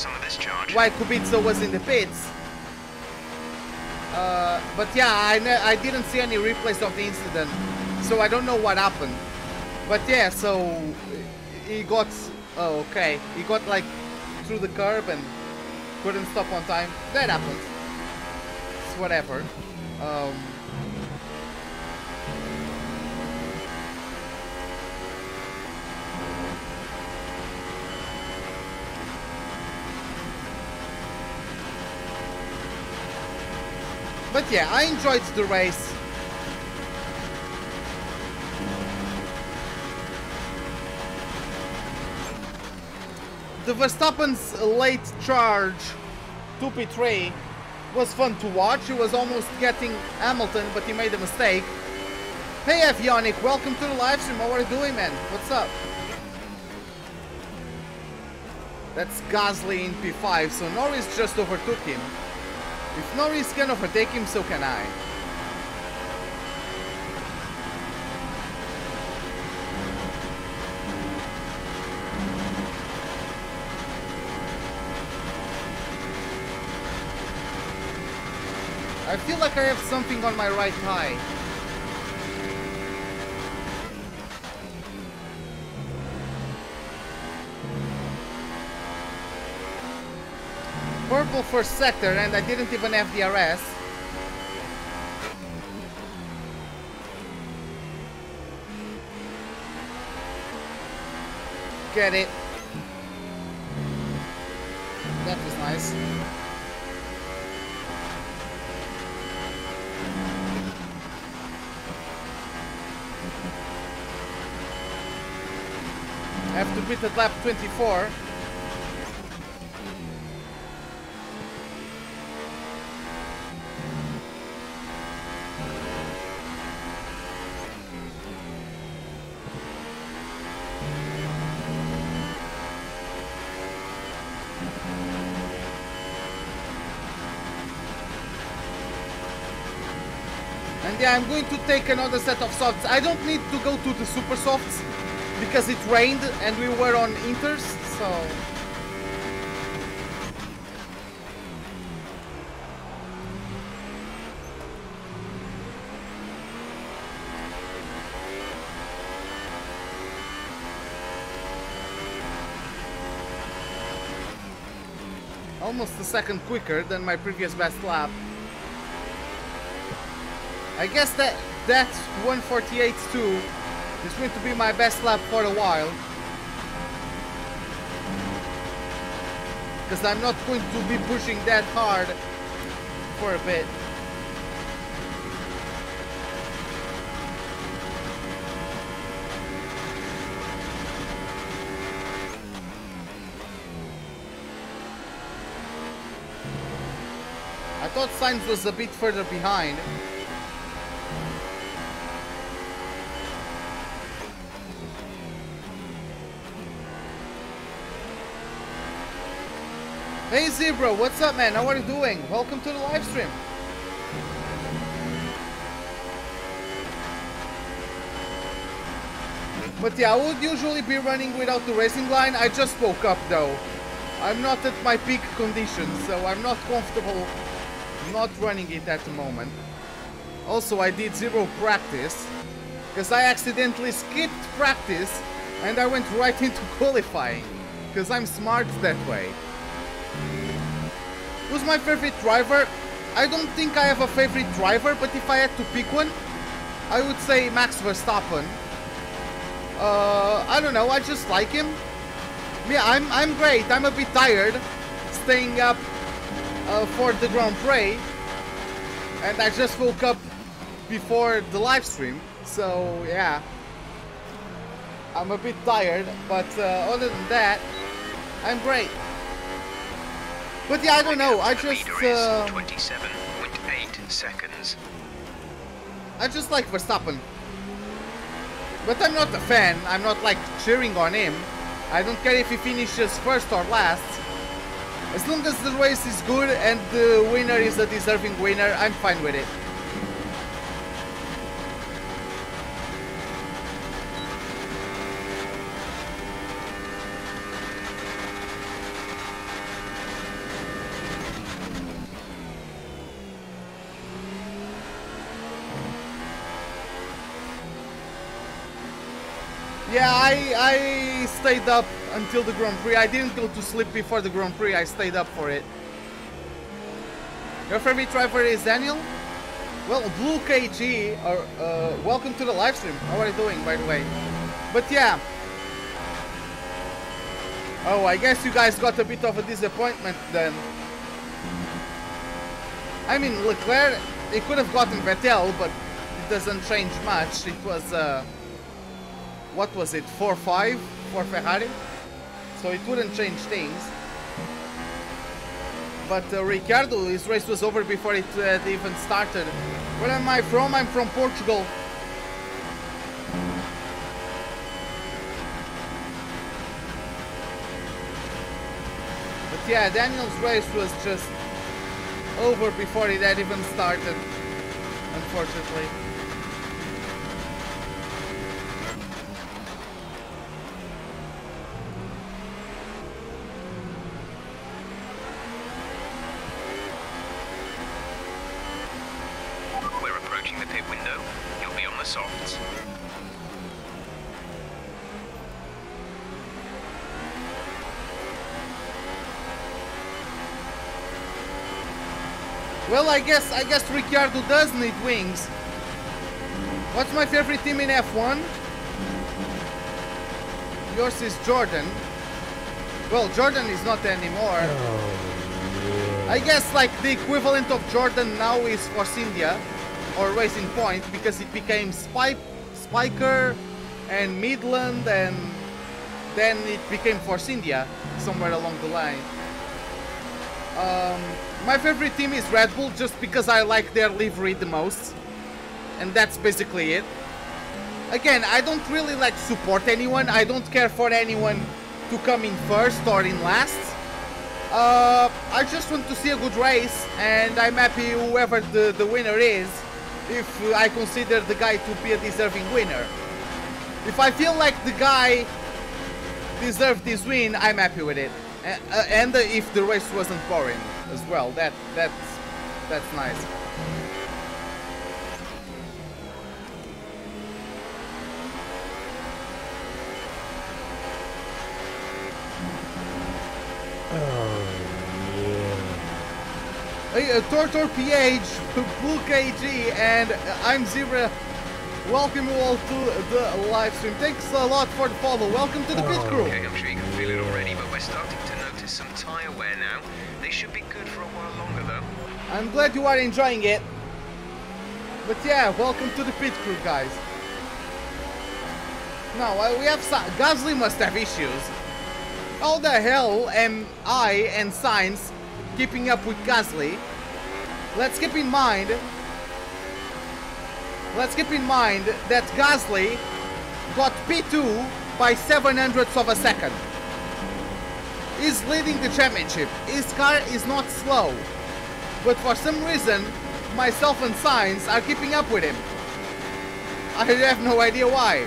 why Kubica was in the pits. But yeah, I didn't see any replays of the incident, so I don't know what happened. But yeah, so he got, oh, okay, he got like through the curb and couldn't stop on time. That happens. It's whatever. But yeah, I enjoyed the race. The Verstappen's late charge to P3 was fun to watch. He was almost getting Hamilton, but he made a mistake. Hey Avionic, welcome to the live stream. How are you doing, man? What's up? That's Gasly in P5, so Norris just overtook him. If Norris can overtake him, so can I. I feel like I have something on my right thigh. Purple first sector, and I didn't even have DRS. Get it. That was nice. I have to beat at lap 24. And yeah, I'm going to take another set of softs. I don't need to go to the super softs because it rained and we were on inters, so... Almost a second quicker than my previous best lap. I guess that 148.2 is going to be my best lap for a while. Because I'm not going to be pushing that hard for a bit. I thought Sainz was a bit further behind. Hey Zebra, what's up, man? How are you doing? Welcome to the live stream. But yeah, I would usually be running without the racing line. I just woke up though. I'm not at my peak condition, so I'm not comfortable not running it at the moment. Also, I did zero practice because I accidentally skipped practice and I went right into qualifying because I'm smart that way. Who's my favorite driver? I don't think I have a favorite driver, but if I had to pick one, I would say Max Verstappen. I don't know, I just like him. Yeah, I'm great. I'm a bit tired staying up for the Grand Prix, and I just woke up before the live stream, so yeah, I'm a bit tired, but other than that, I'm great. But yeah, I don't know, I just 27.8 seconds. I just like Verstappen. But I'm not a fan, I'm not like cheering on him. I don't care if he finishes first or last. As long as the race is good and the winner is a deserving winner, I'm fine with it. Yeah, I stayed up until the Grand Prix. I didn't go to sleep before the Grand Prix. I stayed up for it. Your favorite driver is Daniel? Well, Blue KG, welcome to the live stream. How are you doing, by the way? But yeah. Oh, I guess you guys got a bit of a disappointment then. I mean, Leclerc, he could have gotten Vettel, but it doesn't change much. It was... what was it, 4-5 for Ferrari, so it wouldn't change things. But Ricciardo, his race was over before it even started. Where am I from? I'm from Portugal. But yeah, Daniel's race was just over before it had even started, unfortunately. Well, I guess Ricciardo does need wings. What's my favorite team in F1? Yours is Jordan. Well, Jordan is not anymore. I guess like the equivalent of Jordan now is Force India or Racing Point, because it became Spiker and Midland, and then it became Force India somewhere along the line. My favorite team is Red Bull, just because I like their livery the most, and that's basically it. Again, I don't really like support anyone. I don't care for anyone to come in first or in last. I just want to see a good race, and I'm happy whoever the winner is, if I consider the guy to be a deserving winner. If I feel like the guy deserved this win, I'm happy with it. And if the race wasn't boring as well, that's nice. Hey, Tortor PH, Blue KG, and I'm Zebra. Welcome you all to the live stream. Thanks a lot for the follow. Welcome to the pit crew. Okay, I'm sure you can feel it already, but we're starting to notice some tyre wear now. They should be good for a while longer, though. I'm glad you are enjoying it. But yeah, welcome to the pit crew, guys. Now, we have Gasly must have issues. How the hell am I and Sainz keeping up with Gasly? Let's keep in mind that Gasly got P2 by 700ths of a second. He's leading the championship. His car is not slow, but for some reason myself and Sainz are keeping up with him. I have no idea why.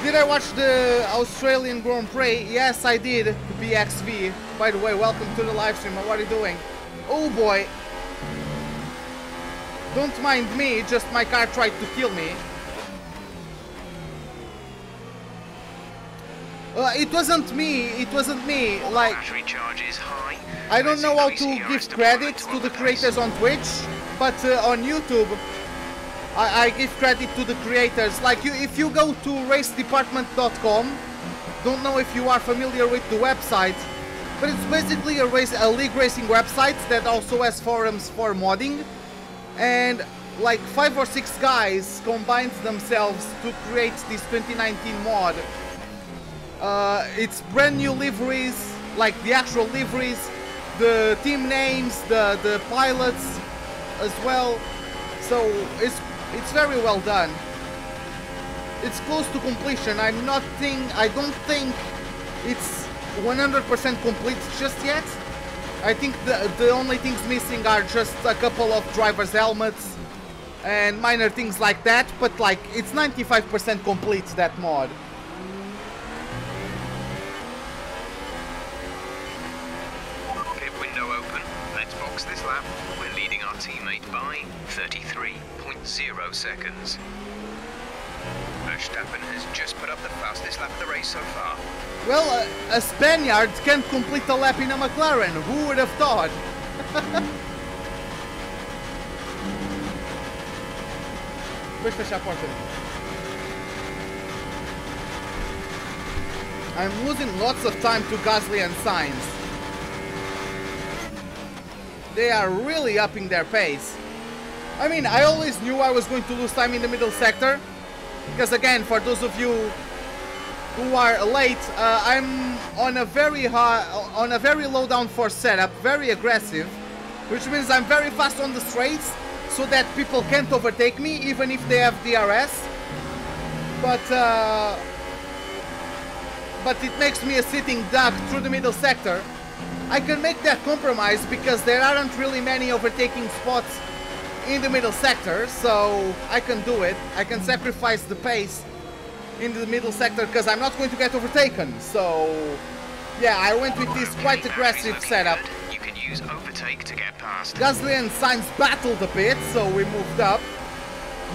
Did I watch the Australian Grand Prix? Yes, I did. BXV. By the way, welcome to the live stream. What are you doing? Oh boy. Don't mind me, just my car tried to kill me. It wasn't me. It wasn't me. Like, Battery charge is high. I don't Let's know how increase to ERS give deployment credit to the the creators on Twitch, but on YouTube, I give credit to the creators. Like, if you go to racedepartment.com, don't know if you are familiar with the website, but it's basically a league racing website that also has forums for modding, and like 5 or 6 guys combined themselves to create this 2019 mod. It's brand new liveries, like the actual liveries, the team names, the pilots as well. So it's very well done. It's close to completion. I don't think it's 100% complete just yet. I think the only things missing are just a couple of drivers' helmets and minor things like that, but like it's 95% complete, that mod. Pit window open. Let's box this lap. We're leading our teammate by 33.0 seconds. Verstappen has just put up the fastest lap of the race so far. Well, a Spaniard can't complete a lap in a McLaren. Who would have thought? Depois fechar a porta. I'm losing lots of time to Gasly and Sainz. They are really upping their pace. I mean, I always knew I was going to lose time in the middle sector, because again, for those of you who are late, I'm on a very low downforce setup, very aggressive, which means I'm very fast on the straights, so that people can't overtake me, even if they have DRS. But it makes me a sitting duck through the middle sector. I can make that compromise because there aren't really many overtaking spots in the middle sector, so I can do it. I can sacrifice the pace in the middle sector because I'm not going to get overtaken. So yeah, I went with this quite aggressive setup. You can use overtake to get past. Gasly and Sainz battled a bit, so we moved up.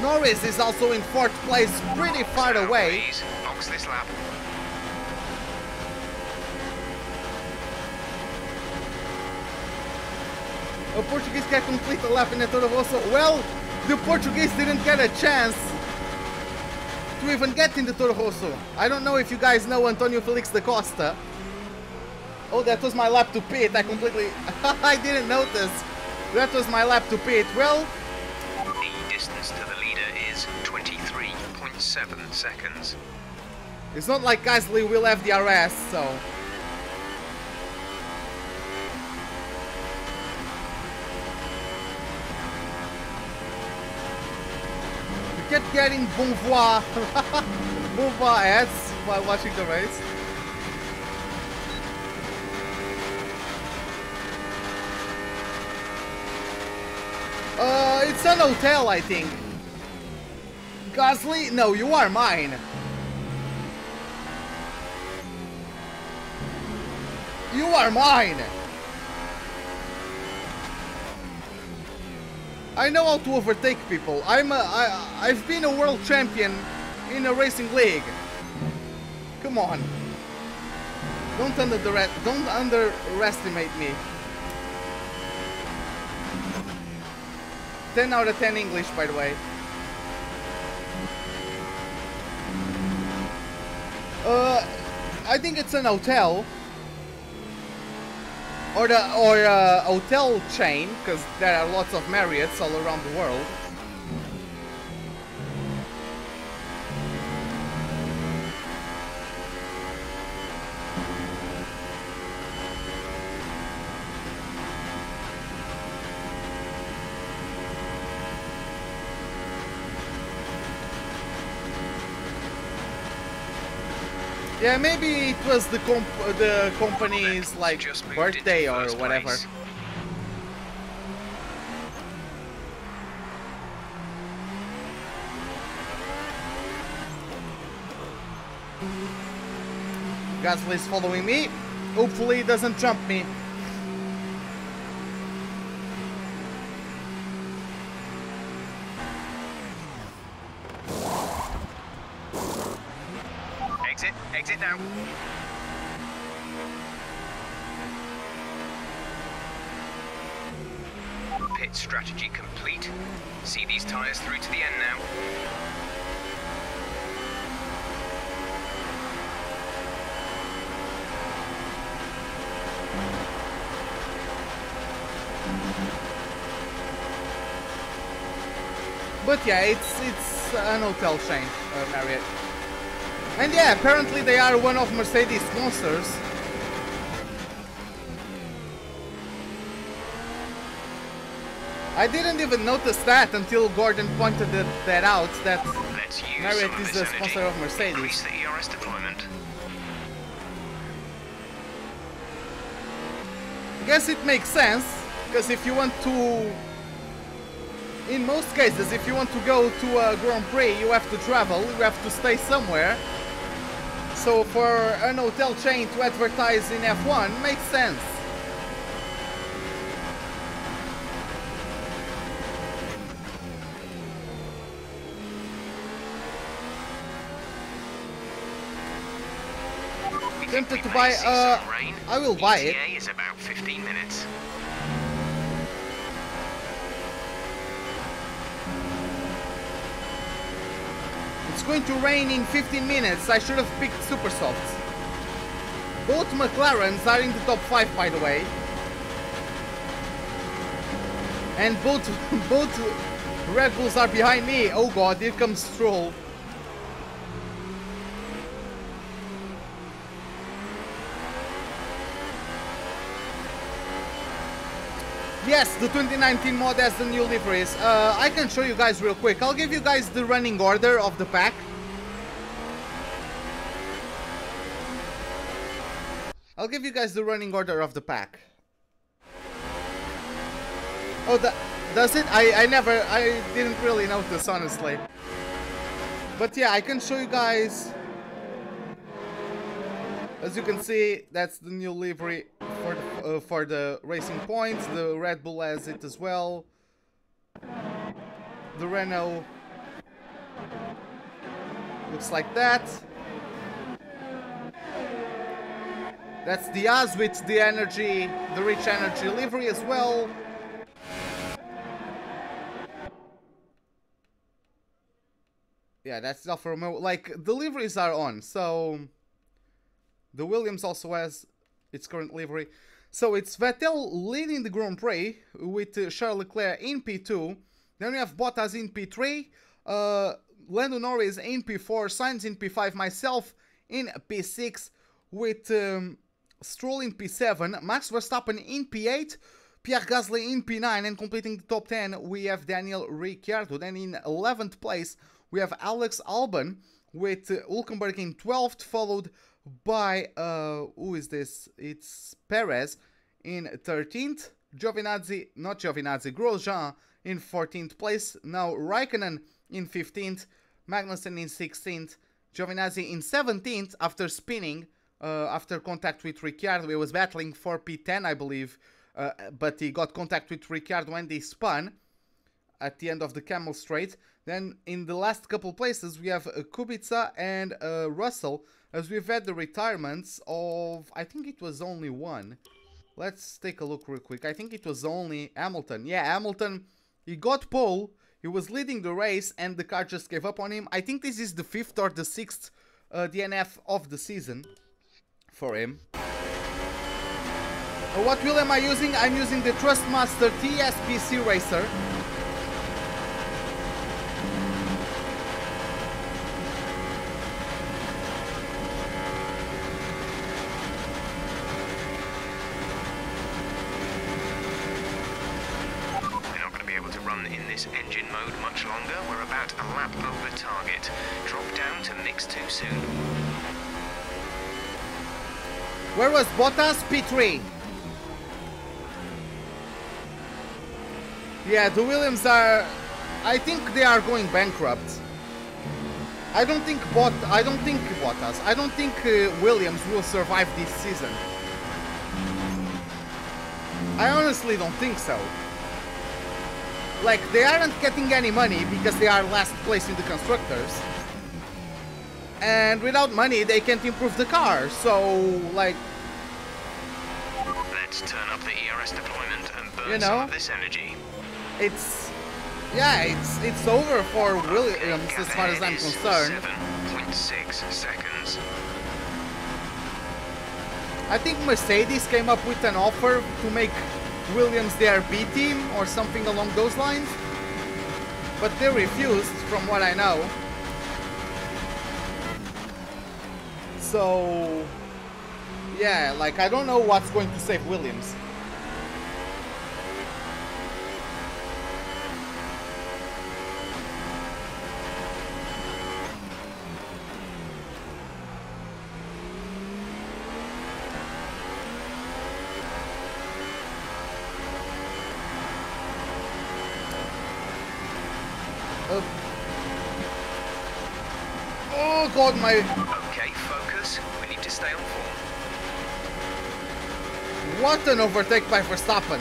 Norris is also in 4th place, pretty far away. Please, box this lap. A Portuguese can complete a lap in the Toro Rosso. Well, the Portuguese didn't get a chance to even get in the Toro Rosso. I don't know if you guys know Antonio Felix da Costa. Oh, that was my lap to pit. I I didn't notice. That was my lap to pit. Well, The distance to the leader is 23.7 seconds. it's not like Gasly will have the RS, so... We kept getting bonvois ads while watching the race. It's an hotel, I think. Gasly? No, you are mine. You are mine. I know how to overtake people. I've been a world champion in a racing league. Come on. Don't underestimate me. 10 out of 10 English, by the way. I think it's an hotel. Or a hotel chain, because there are lots of Marriotts all around the world. Yeah, maybe it was the company's like birthday or whatever. Gasly's following me. Hopefully he doesn't jump me. Exit now. Pit strategy complete. See these tyres through to the end now. But yeah, it's an hotel chain, Marriott. And yeah, apparently they are one of Mercedes' sponsors. I didn't even notice that until Gordon pointed that out, that Marriott is a sponsor of Mercedes. Increase the ERS deployment. I guess it makes sense, because if you want to... In most cases, if you want to go to a Grand Prix, you have to travel, you have to stay somewhere. So for an hotel chain to advertise in F1 makes sense. Tempted to buy, I will buy it. ETA is about 15 minutes. It's going to rain in 15 minutes. I should have picked super softs. Both McLarens are in the top 5, by the way. And both Red Bulls are behind me. Oh god, here comes Stroll. Yes, the 2019 mod has the new liveries. I can show you guys real quick. I'll give you guys the running order of the pack. I'll give you guys the running order of the pack. Oh, does it? I didn't really notice, honestly. But yeah, I can show you guys. As you can see, that's the new livery for the Racing Points. The Red Bull has it as well. The Renault looks like that. That's the Haas with the energy, the rich energy livery as well. Yeah, that's Alfa Romeo. Like, the liveries are on, so the Williams also has its current livery. So it's Vettel leading the Grand Prix with Charles Leclerc in P2. Then we have Bottas in P3, Lando Norris in P4, Sainz in P5, myself in P6 with Stroll in P7, Max Verstappen in P8, Pierre Gasly in P9, and completing the top 10 we have Daniel Ricciardo. Then in 11th place we have Alex Albon with Hülkenberg in 12th, followed by, who is this? It's Perez in 13th, Grosjean in 14th place, now Raikkonen in 15th, Magnussen in 16th, Giovinazzi in 17th after spinning, after contact with Ricciardo. He was battling for P10, I believe, but he got contact with Ricciardo when they spun at the end of the Camel Straight. Then in the last couple places we have Kubica and Russell, as we've had the retirements of, I think it was only one. Let's take a look real quick. I think it was only Hamilton. Yeah, Hamilton, he got pole, he was leading the race and the car just gave up on him. I think this is the 5th or the 6th DNF of the season for him. What wheel am I using? I'm using the Thrustmaster TSPC Racer. Engine mode much longer. We're about a lap over target. Drop down to mix too soon. Where was Bottas? P3. Yeah, the Williams are, I think they are going bankrupt. I don't think Williams will survive this season. I honestly don't think so. Like, they aren't getting any money because they are last place in the constructors. And without money, they can't improve the car. So, like... Let's turn up the ERS deployment and burn some of this energy. it's over for Williams as far as I'm concerned. 7.6 seconds. I think Mercedes came up with an offer to make Williams their B team or something along those lines, but they refused, from what I know. So yeah, like, I don't know what's going to save Williams. Oh god, my... Okay, focus. We need to stay on form. What an overtake by Verstappen.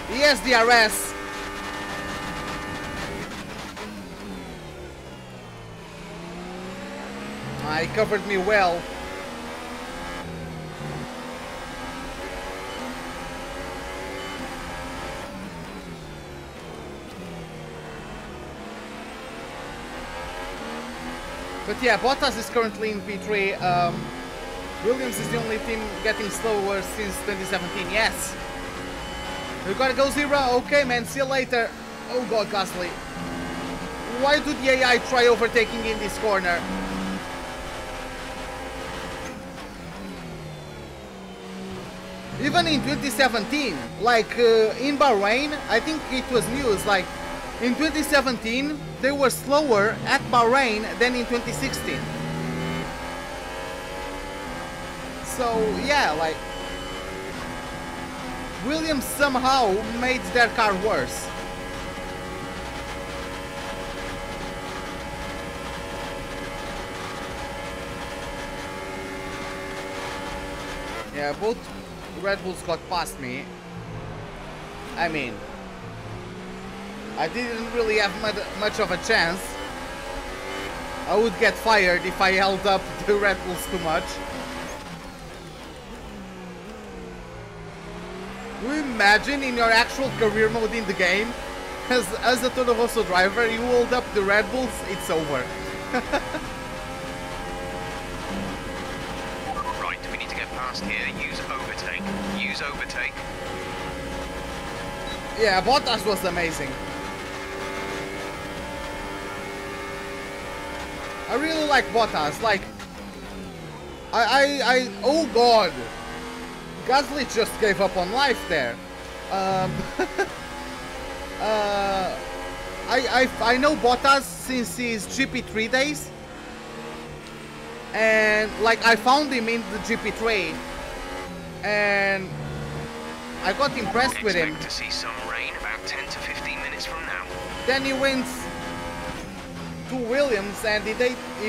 Yes, DRS. He covered me well. But yeah, Bottas is currently in P3. Williams is the only team getting slower since 2017. Yes. We gotta go 0. Okay, man. See you later. Oh god, Gasly. Why did the AI try overtaking in this corner? Even in 2017, like in Bahrain, I think it was news, like in 2017 they were slower at Bahrain than in 2016. So yeah, like Williams somehow made their car worse. Yeah, both Red Bulls got past me. I mean, I didn't really have much of a chance. I would get fired if I held up the Red Bulls too much. Do you imagine in your actual career mode in the game, as a Toro Rosso driver, you hold up the Red Bulls, it's over. Right, we need to get past here. Use overtake. Use overtake. Yeah, Bottas was amazing. I really like Bottas. Like, oh god, Gasly just gave up on life there. I know Bottas since his GP3 days, and like I found him in the GP3, and I got impressed with him. Expect to see some rain about 10 to 15 minutes from now. Then he went to Williams and he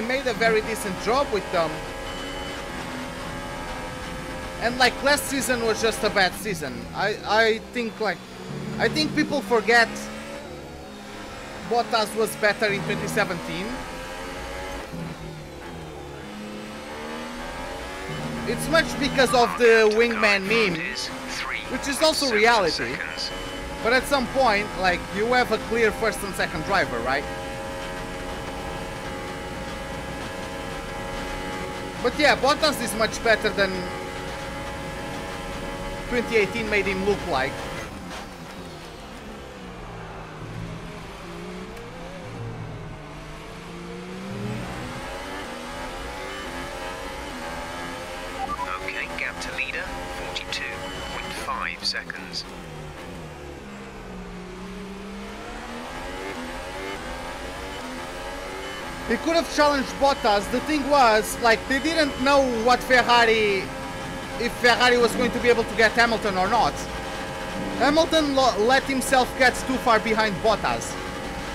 made a very decent job with them. And like last season was just a bad season. I think people forget Bottas was better in 2017. It's much because of the wingman meme, which is also reality. But at some point, like, you have a clear first and second driver, right? But yeah, Bottas is much better than 2018 made him look like. Okay, gap to leader, 42.5 seconds. He could have challenged Bottas. The thing was, like, they didn't know what Ferrari, if Ferrari was going to be able to get Hamilton or not. Hamilton let himself get too far behind Bottas.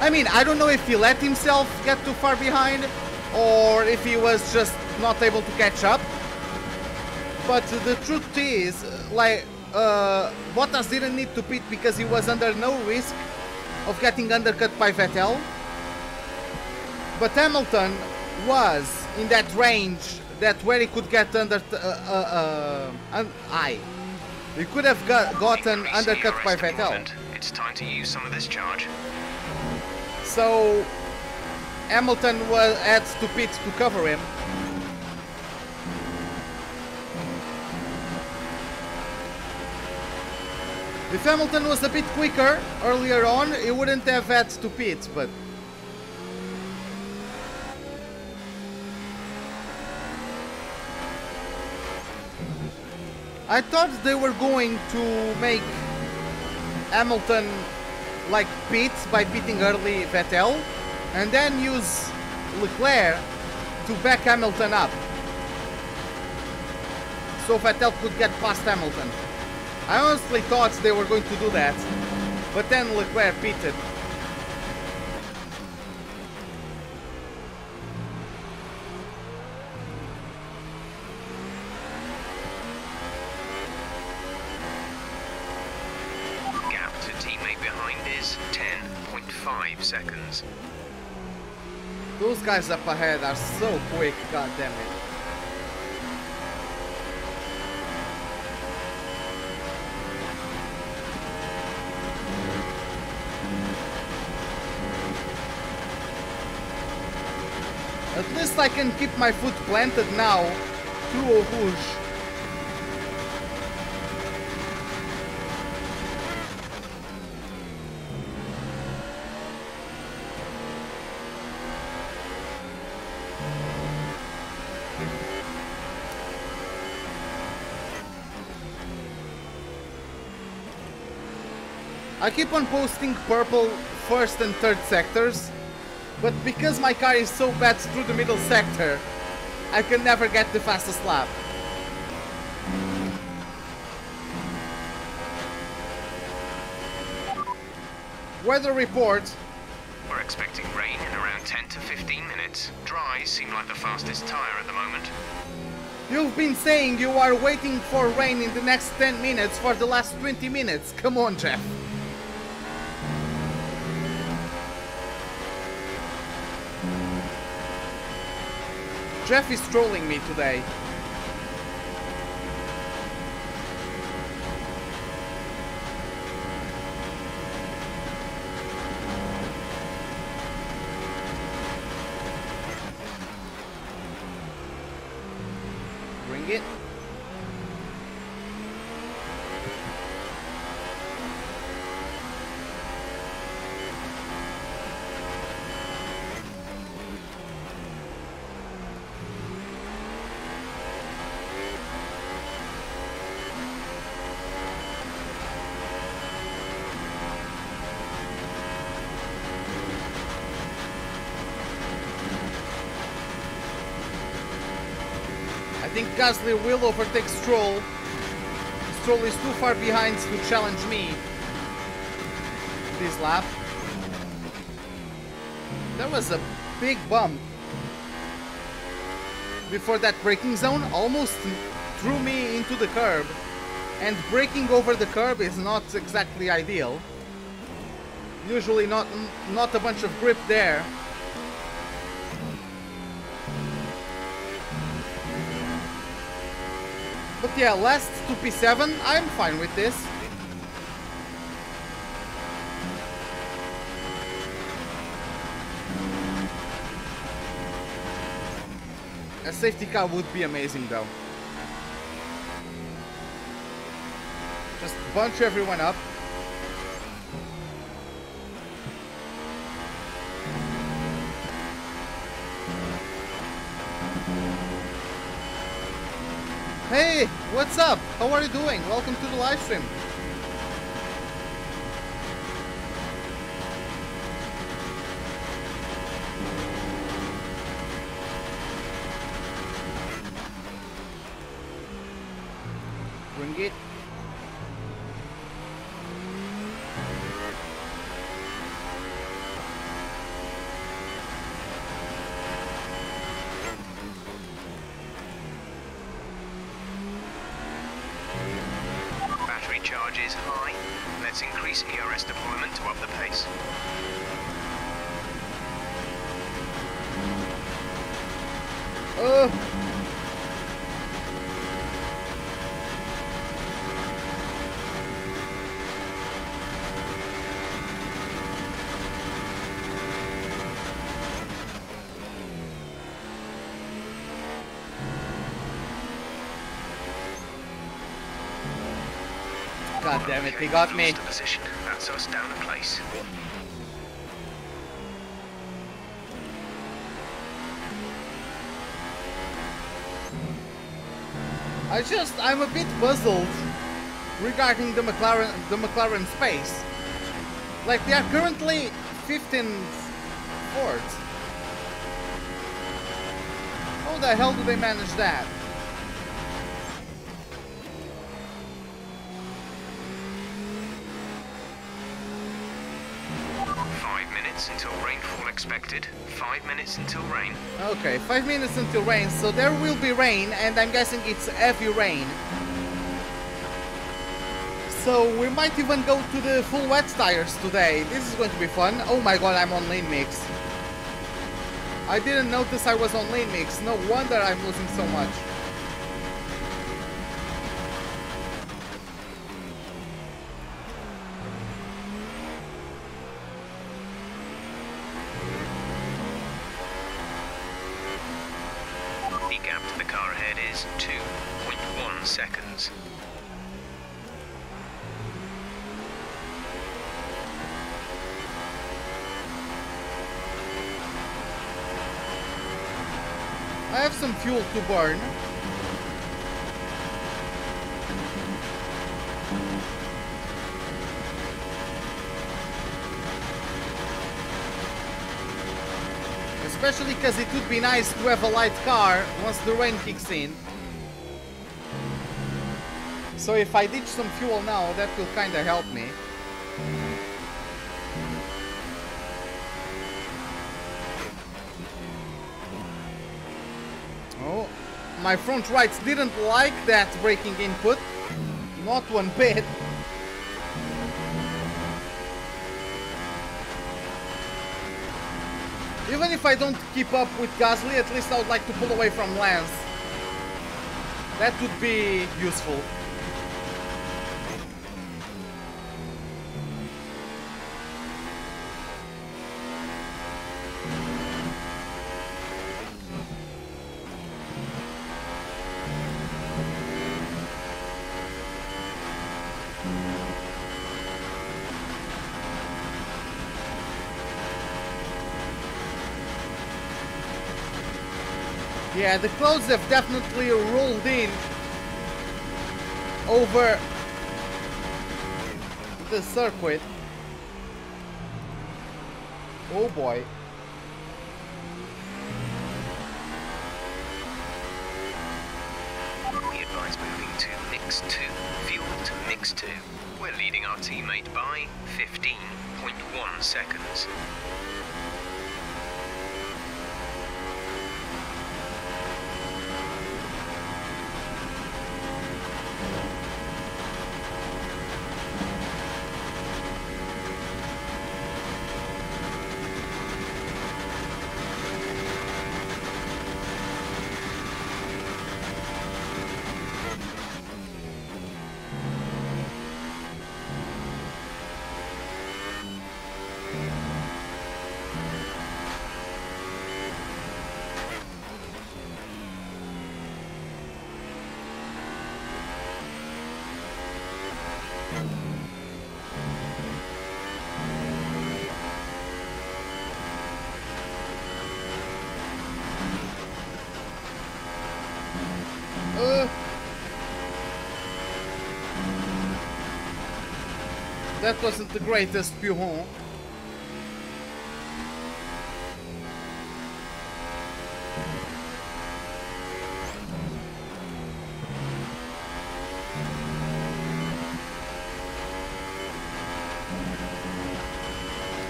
I mean, I don't know if he let himself get too far behind or if he was just not able to catch up. But the truth is, like, Bottas didn't need to pit because he was under no risk of getting undercut by Vettel. But Hamilton was in that range that where he could get under he could have gotten undercut by Vettel. It's time to use some of this charge. So Hamilton had to pit to cover him. If Hamilton was a bit quicker earlier on, he wouldn't have had to pit, but... I thought they were going to make Hamilton like pit by pitting early Vettel and then use Leclerc to back Hamilton up so Vettel could get past Hamilton. I honestly thought they were going to do that, but then Leclerc pitted. Gap to teammate behind is 10.5 seconds. Those guys up ahead are so quick, god damn it. At least I can keep my foot planted now through Eau Rouge. I keep on posting purple first and third sectors, but because my car is so bad through the middle sector, I can never get the fastest lap. Weather report. We're expecting rain in around 10 to 15 minutes. Dries seem like the fastest tyre at the moment. You've been saying you are waiting for rain in the next 10 minutes for the last 20 minutes. Come on, Jeff. Jeff is trolling me today. Bring it. I think Gasly will overtake Stroll. Stroll is too far behind to challenge me this lap. There was a big bump before that braking zone, almost threw me into the curb, and braking over the curb is not exactly ideal. Usually not a bunch of grip there. But yeah, last to P7, I'm fine with this. A safety car would be amazing though. Just bunch everyone up. Hey, what's up? How are you doing? Welcome to the live stream. Bring it. Charge is high. Let's increase ERS deployment to up the pace. God damn it, he got me. Lost a position. That's us down a place. I'm a bit puzzled regarding the McLaren space. Like, they are currently 15th fourth. How the hell do they manage that? Until rainfall expected. 5 minutes until rain. Okay, 5 minutes until rain, so there will be rain, and I'm guessing it's heavy rain. So we might even go to the full wet tires today. This is going to be fun. Oh my god, I'm on lean mix. I didn't notice I was on lean mix. No wonder I'm losing so much. Is 2.1 seconds. I have some fuel to burn. Especially because it would be nice to have a light car once the rain kicks in. So if I ditch some fuel now, that will kinda help me. Oh, my front rights didn't like that braking input. Not one bit. Even if I don't keep up with Gasly, at least I would like to pull away from Lance. That would be useful. Yeah, the clouds have definitely rolled in over the circuit. Oh boy. We advise moving to mix 2. Fuel to mix 2. We're leading our teammate by 15.1 seconds. That wasn't the greatest Pujon.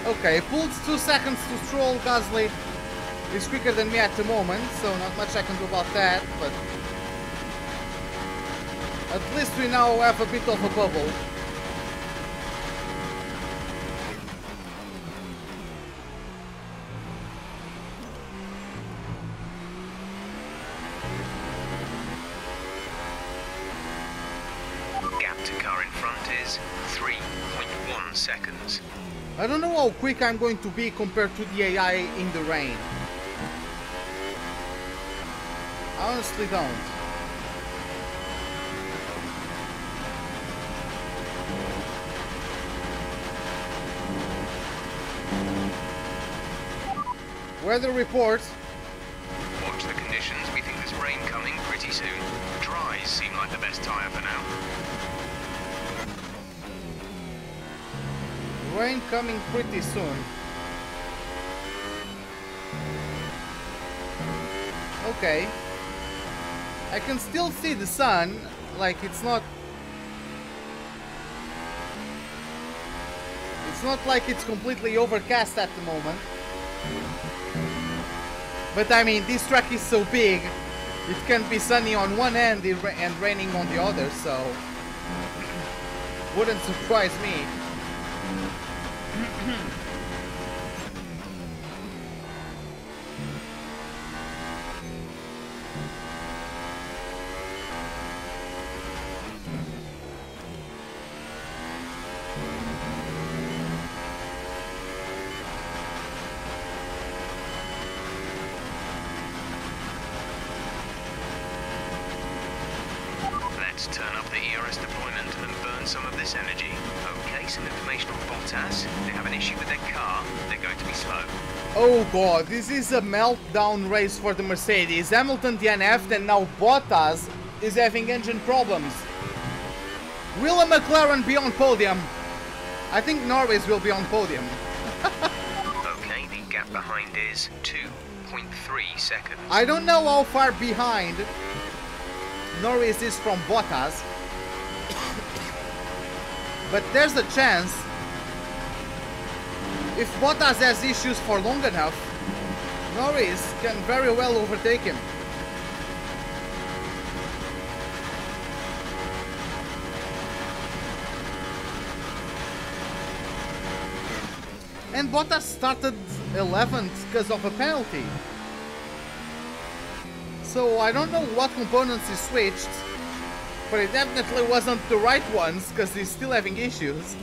Okay, pulled 2 seconds to Stroll. Gasly is quicker than me at the moment, so not much I can do about that, but at least we now have a bit of a bubble. Gap to car in front is 3.1 seconds. I don't know how quick I'm going to be compared to the AI in the rain. I honestly don't. Weather report. Watch the conditions. We think there's rain coming pretty soon. Dries seem like the best tyre for now. Rain coming pretty soon. Okay. I can still see the sun, like it's not like it's completely overcast at the moment. But I mean, this track is so big, it can be sunny on one end and raining on the other, so wouldn't surprise me. Let's turn up the ERS deployment and burn some of this energy. Okay, some information on Bottas. They have an issue with their car. They're going to be slow. Oh god, this is a meltdown race for the Mercedes. Hamilton DNF'd and now Bottas is having engine problems. Will a McLaren be on podium? I think Norris will be on podium. Okay, the gap behind is 2.3 seconds. I don't know how far behind Norris is from Bottas, but there's a chance. If Bottas has issues for long enough, Norris can very well overtake him. And Bottas started 11th because of a penalty. So I don't know what components he switched, but it definitely wasn't the right ones because he's still having issues.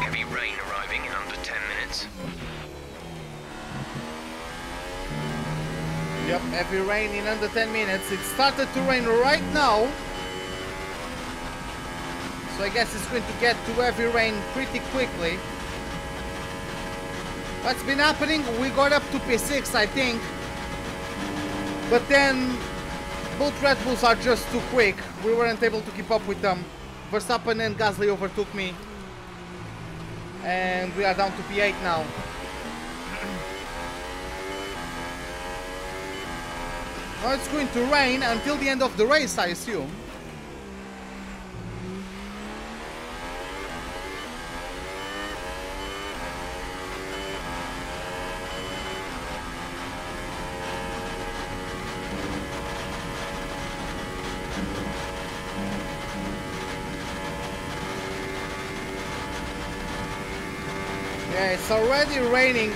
Heavy rain arriving in under 10 minutes. Yep, heavy rain in under 10 minutes. It started to rain right now. So I guess it's going to get to heavy rain pretty quickly. What's been happening? We got up to P6, I think. But then both Red Bulls are just too quick. We weren't able to keep up with them. Verstappen and Gasly overtook me. And we are down to P8 now. Now it's going to rain until the end of the race, I assume. Yeah, it's already raining.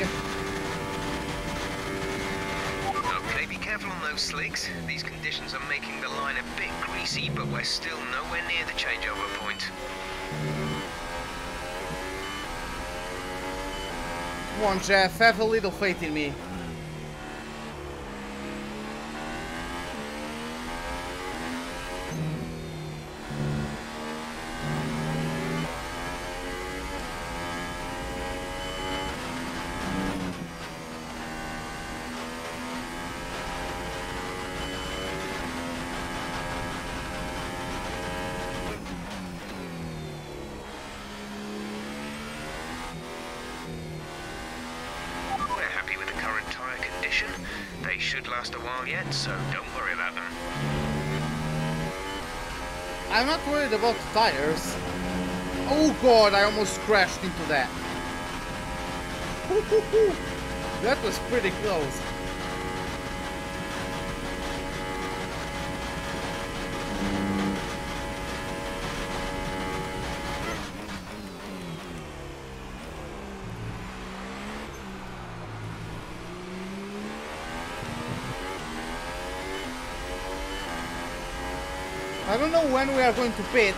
Okay, be careful on those slicks. These conditions are making the line a bit greasy, but we're still nowhere near the changeover point. Come on, Jeff, have a little faith in me. They should last a while yet, so don't worry about them. I'm not worried about the tires. Oh god, I almost crashed into that. That was pretty close. I don't know when we are going to pit.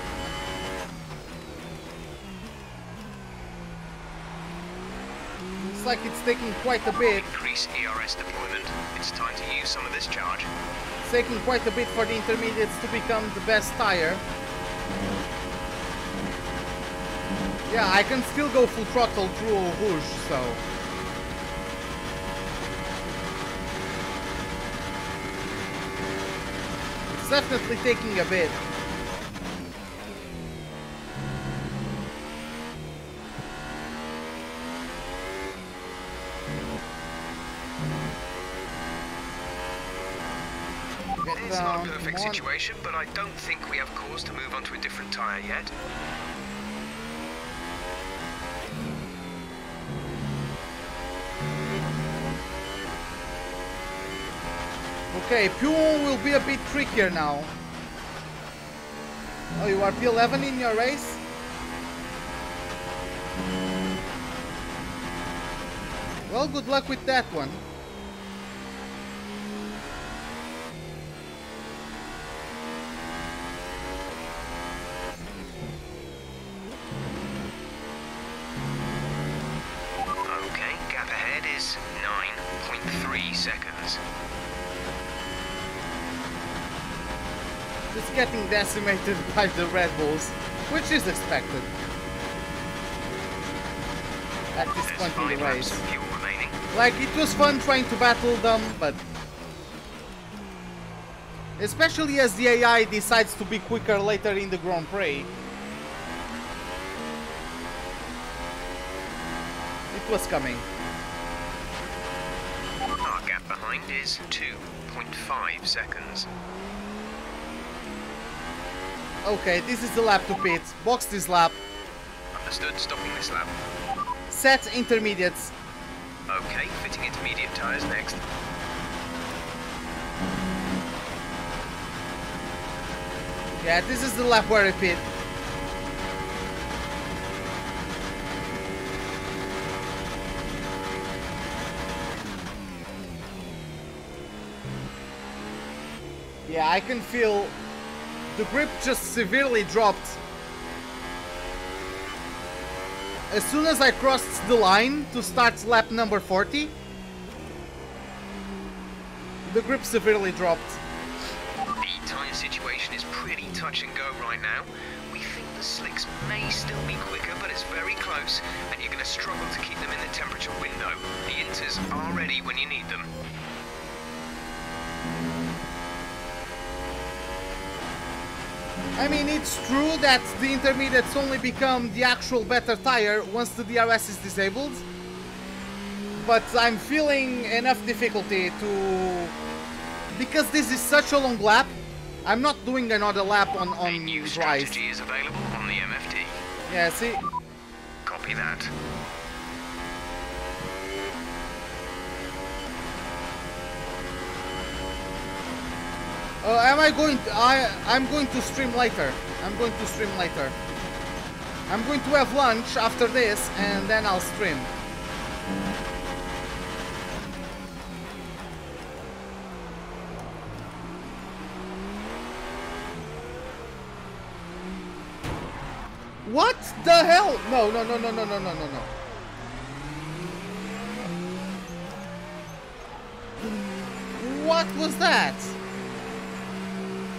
Looks like it's taking quite a bit. Increase ERS deployment. It's time to use some of this charge. It's taking quite a bit for the intermediates to become the best tire. Yeah, I can still go full throttle through Rouge, so... It's definitely taking a bit. It's not a perfect situation, but I don't think we have cause to move on to a different tyre yet. Okay, P1 will be a bit trickier now. Oh, you are P11 in your race? Well, good luck with that one. Okay, gap ahead is 9.3 seconds. Just getting decimated by the Red Bulls, which is expected at this point in the race. Like, it was fun trying to battle them, but especially as the AI decides to be quicker later in the Grand Prix. It was coming. Our gap behind is 2.5 seconds. Okay, this is the lap to pit. Box this lap. Understood, stopping this lap. Set intermediates. Okay, fitting intermediate tyres next. Yeah, this is the lap where I pit. Yeah, I can feel the grip just severely dropped. As soon as I crossed the line to start lap number 40, the grip severely dropped. The tyre situation is pretty touch and go right now. We think the slicks may still be quicker, but it's very close, and you're going to struggle to keep them in the temperature window. The inters are ready when you need them. I mean, it's true that the intermediates only become the actual better tire once the DRS is disabled, but I'm feeling enough difficulty to... Because this is such a long lap, I'm not doing another lap on A new dries. strategy is available on the MFT. Yeah, see? Copy that. Am I going to... I'm going to stream later. I'm going to stream later. I'm going to have lunch after this, and then I'll stream. What the hell? No, no, no, no, no, no, no, no, no. What was that?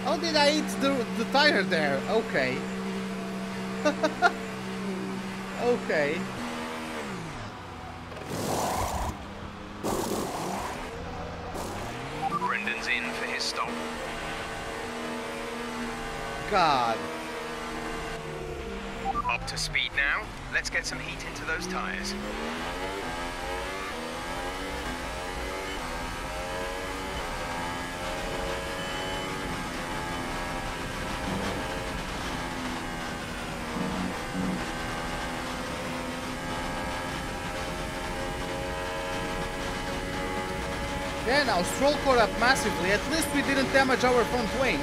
How did I eat the tire there? Okay. Okay. Brendan's in for his stop. God. Up to speed now. Let's get some heat into those tyres. Yeah, now Stroll caught up massively. At least we didn't damage our front wing.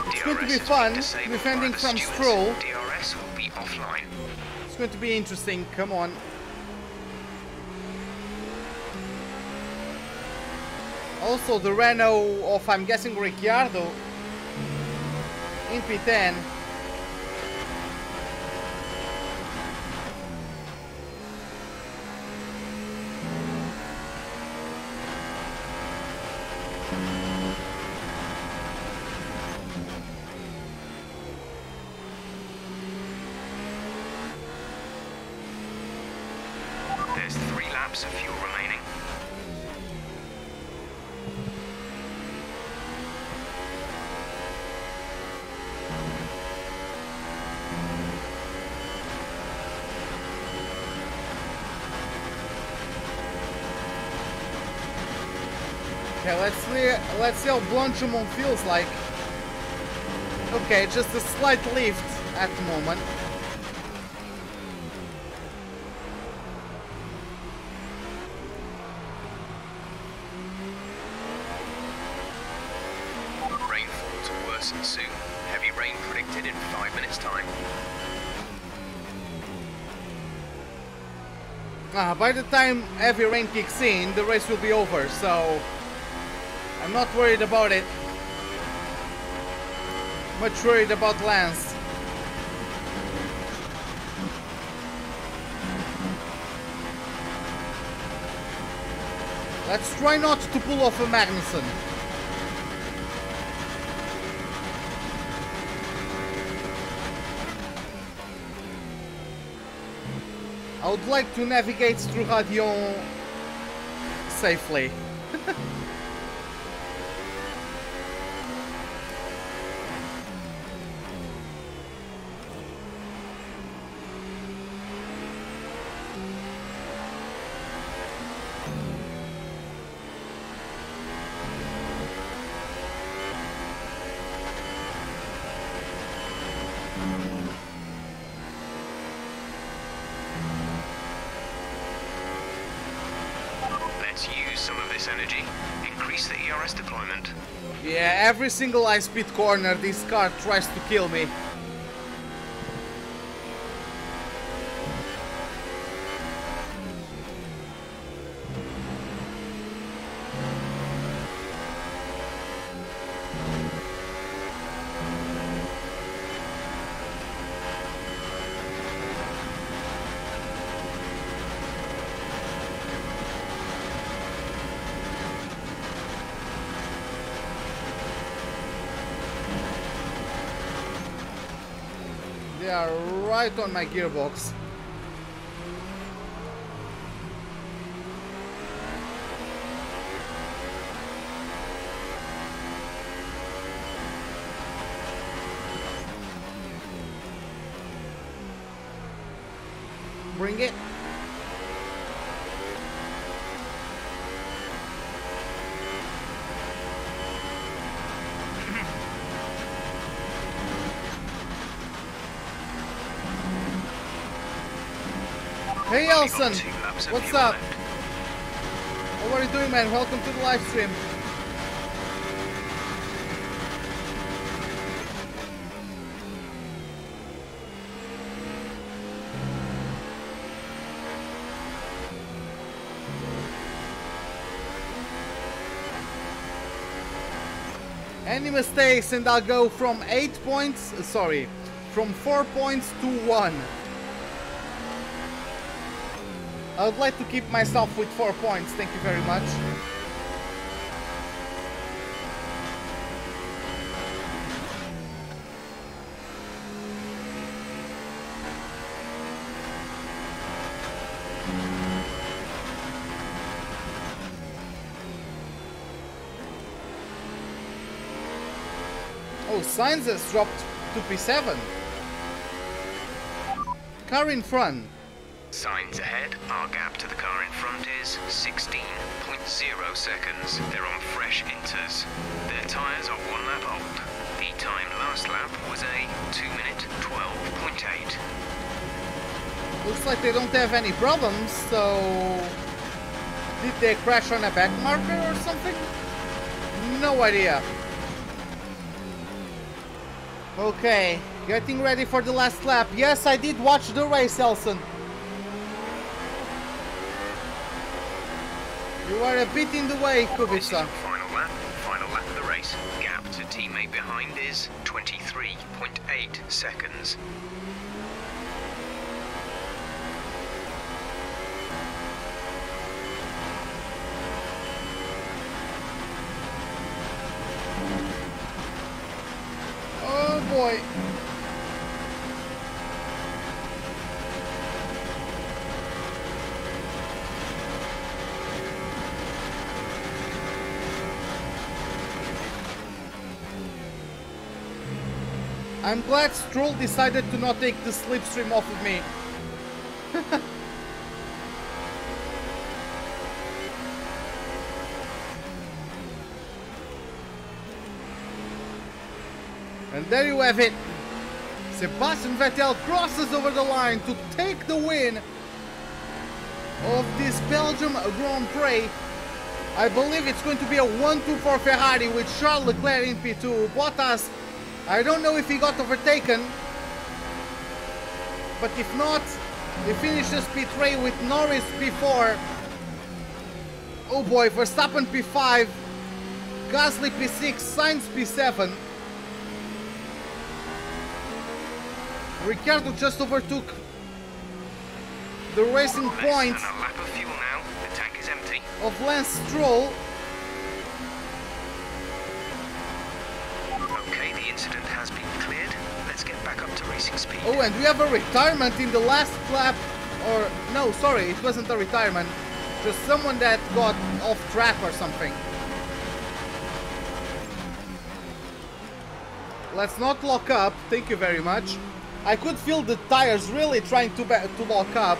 It's going to be fun defending from Stroll. DRS will be offline. It's going to be interesting. Come on. Also, the Renault of, I'm guessing, Ricciardo in P10. There's 3 laps of fuel remaining. Okay, let's see how Blanchimont feels like. Okay, just a slight lift at the moment. Rainfall to worsen soon. Heavy rain predicted in 5 minutes' time. By the time heavy rain kicks in, the race will be over, so I'm not worried about it. Much worried about Lance. Let's try not to pull off a Magnussen. I would like to navigate through Radion safely. Energy. Increase the ERS deployment. Yeah, every single high-speed corner this car tries to kill me. They are right on my gearbox. Bring it. Hey Elson, what's up? How are you doing, man? Welcome to the live stream. Any mistakes and I'll go from 8 points, from 4 points to 1. I would like to keep myself with 4 points, thank you very much. Oh, Sainz has dropped to P7. Car in front. Signs ahead, our gap to the car in front is 16.0 seconds. They're on fresh inters. Their tyres are 1 lap old. The time last lap was a 2-minute 12.8. Looks like they don't have any problems, so... Did they crash on a back marker or something? No idea. Okay, getting ready for the last lap. Yes, I did watch the race, Elson. You are a bit in the way, Kubica. Final lap of the race. Gap to teammate behind is 23.8 seconds. Oh boy. I'm glad Stroll decided to not take the slipstream off of me. And there you have it. Sebastian Vettel crosses over the line to take the win of this Belgium Grand Prix. I believe it's going to be a 1-2 for Ferrari with Charles Leclerc in P2. Bottas, I don't know if he got overtaken, but if not, he finishes P3 with Norris P4. Oh boy, Verstappen P5, Gasly P6, Sainz P7. Ricciardo just overtook the racing point Less than a lap of fuel now. The tank is empty. of Lance Stroll. Okay, the incident has been cleared. Let's get back up to racing speed. Oh, and we have a retirement in the last lap. Or, no, sorry, it wasn't a retirement. Just someone that got off track or something. Let's not lock up. Thank you very much. I could feel the tires really trying to lock up.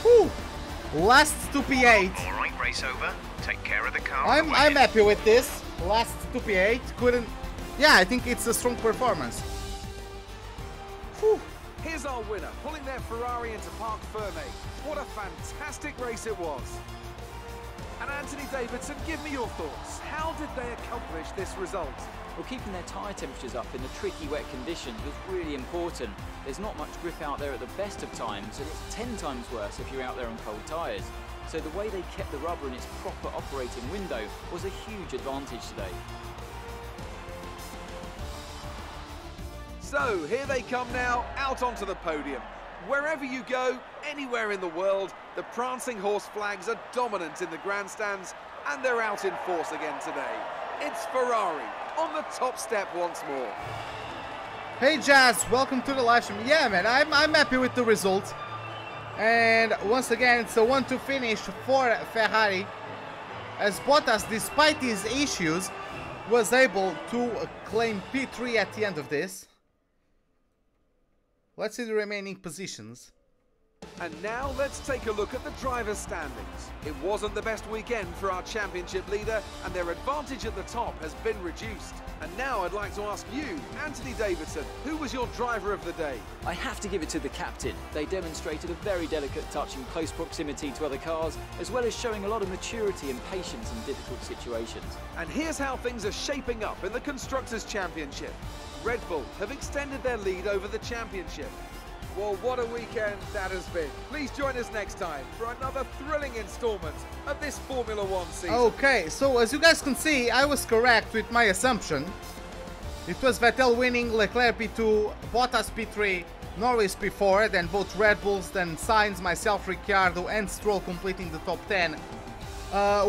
Whew. Last to P8. All right, race over. Take care of the car. I'm happy with this. Last to P8. Couldn't... Yeah, I think it's a strong performance. Whew. Here's our winner, pulling their Ferrari into Parc Fermé. What a fantastic race it was. And Anthony Davidson, give me your thoughts. How did they accomplish this result? Well, keeping their tyre temperatures up in the tricky wet conditions was really important. There's not much grip out there at the best of times, and it's 10 times worse if you're out there on cold tyres. So the way they kept the rubber in its proper operating window was a huge advantage today. So here they come now, out onto the podium. Wherever you go, anywhere in the world, the prancing horse flags are dominant in the grandstands, and they're out in force again today. It's Ferrari on the top step once more. Hey Jazz, welcome to the live stream. Yeah man, I'm happy with the result. And once again, it's a 1-2 finish for Ferrari, as Bottas, despite his issues, was able to claim P3 at the end of this. Let's see the remaining positions. And now let's take a look at the driver's standings. It wasn't the best weekend for our championship leader, and their advantage at the top has been reduced. And now I'd like to ask you, Anthony Davidson, who was your driver of the day? I have to give it to the captain. They demonstrated a very delicate touch in close proximity to other cars, as well as showing a lot of maturity and patience in difficult situations. And here's how things are shaping up in the Constructors' Championship. Red Bull have extended their lead over the championship. Well, what a weekend that has been. Please join us next time for another thrilling installment of this Formula One season. Okay, so as you guys can see, I was correct with my assumption. It was Vettel winning, Leclerc P2, Bottas P3, Norris P4, then both Red Bulls, then Sainz, myself, Ricciardo, and Stroll completing the top 10.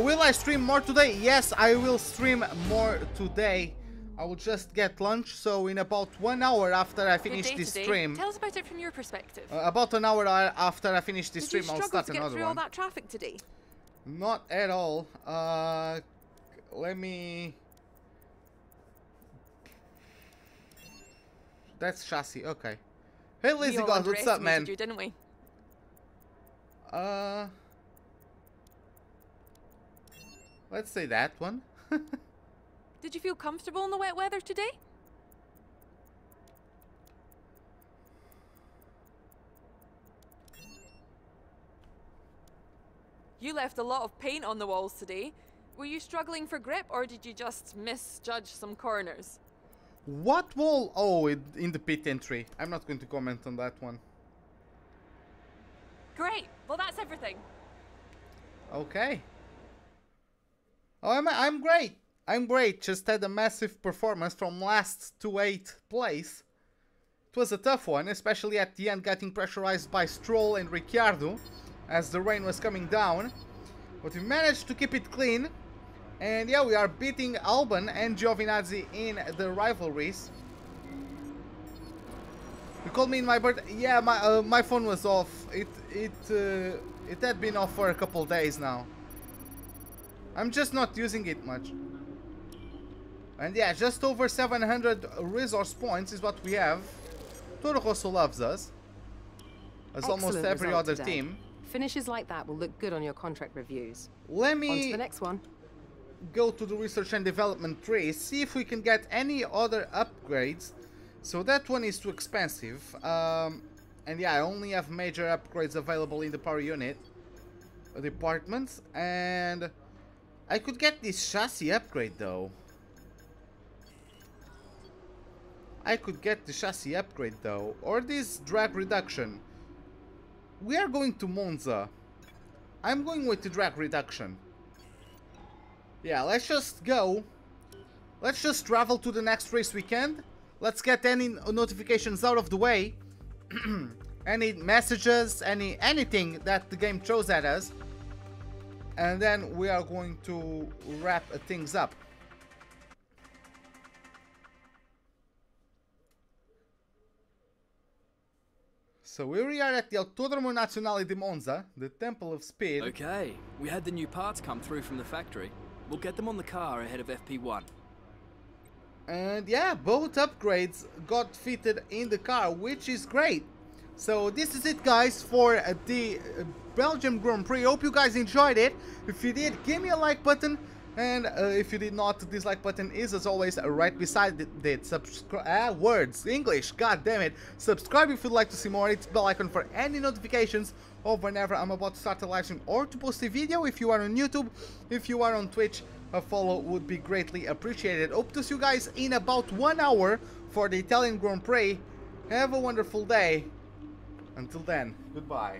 Will I stream more today? Yes, I will stream more today. I will just get lunch, so in about 1 hour after I finish this stream... Tell us about it from your perspective. About an hour after I finish this stream, I'll start another one. Did you struggle to get through all that traffic today? Not at all. Let me... That's chassis, okay. Hey Lizzie God, what's up, man? You, didn't we? Let's say that one. Did you feel comfortable in the wet weather today? You left a lot of paint on the walls today. Were you struggling for grip, or did you just misjudge some corners? What wall? Oh, in the pit entry. I'm not going to comment on that one. Great. Well, that's everything. Okay. Oh, I'm great. I'm great. Just had a massive performance from last to 8th place. It was a tough one, especially at the end, getting pressurized by Stroll and Ricciardo as the rain was coming down. But we managed to keep it clean. And yeah, we are beating Albon and Giovinazzi in the rivalries. You called me in my birthday. Yeah, my phone was off. It had been off for a couple days now. I'm just not using it much. And yeah, just over 700 resource points is what we have. Toro Rosso loves us, as almost every other team. Finishes like that will look good on your contract reviews. Let me on to the next one. Go to the research and development tree, see if we can get any other upgrades. So that one is too expensive. And yeah, I only have major upgrades available in the power unit department. And I could get this chassis upgrade though. Or this drag reduction. We are going to Monza. I'm going with the drag reduction. Yeah, let's just go. Let's just travel to the next race weekend. Let's get any notifications out of the way. Any messages, anything that the game throws at us. And then we are going to wrap things up. So here we are at the Autodromo Nazionale di Monza, the Temple of Speed. Okay, we had the new parts come through from the factory. We'll get them on the car ahead of FP1. And yeah, both upgrades got fitted in the car, which is great. So this is it, guys, for the Belgium Grand Prix. Hope you guys enjoyed it. If you did, give me a like button. And if you did not, the dislike button is, as always, right beside it. Subscribe. Words. English. God damn it. Subscribe if you'd like to see more. Hit the bell icon for any notifications of whenever I'm about to start a live stream or to post a video. If you are on YouTube, if you are on Twitch, a follow would be greatly appreciated. Hope to see you guys in about 1 hour for the Italian Grand Prix. Have a wonderful day. Until then, goodbye.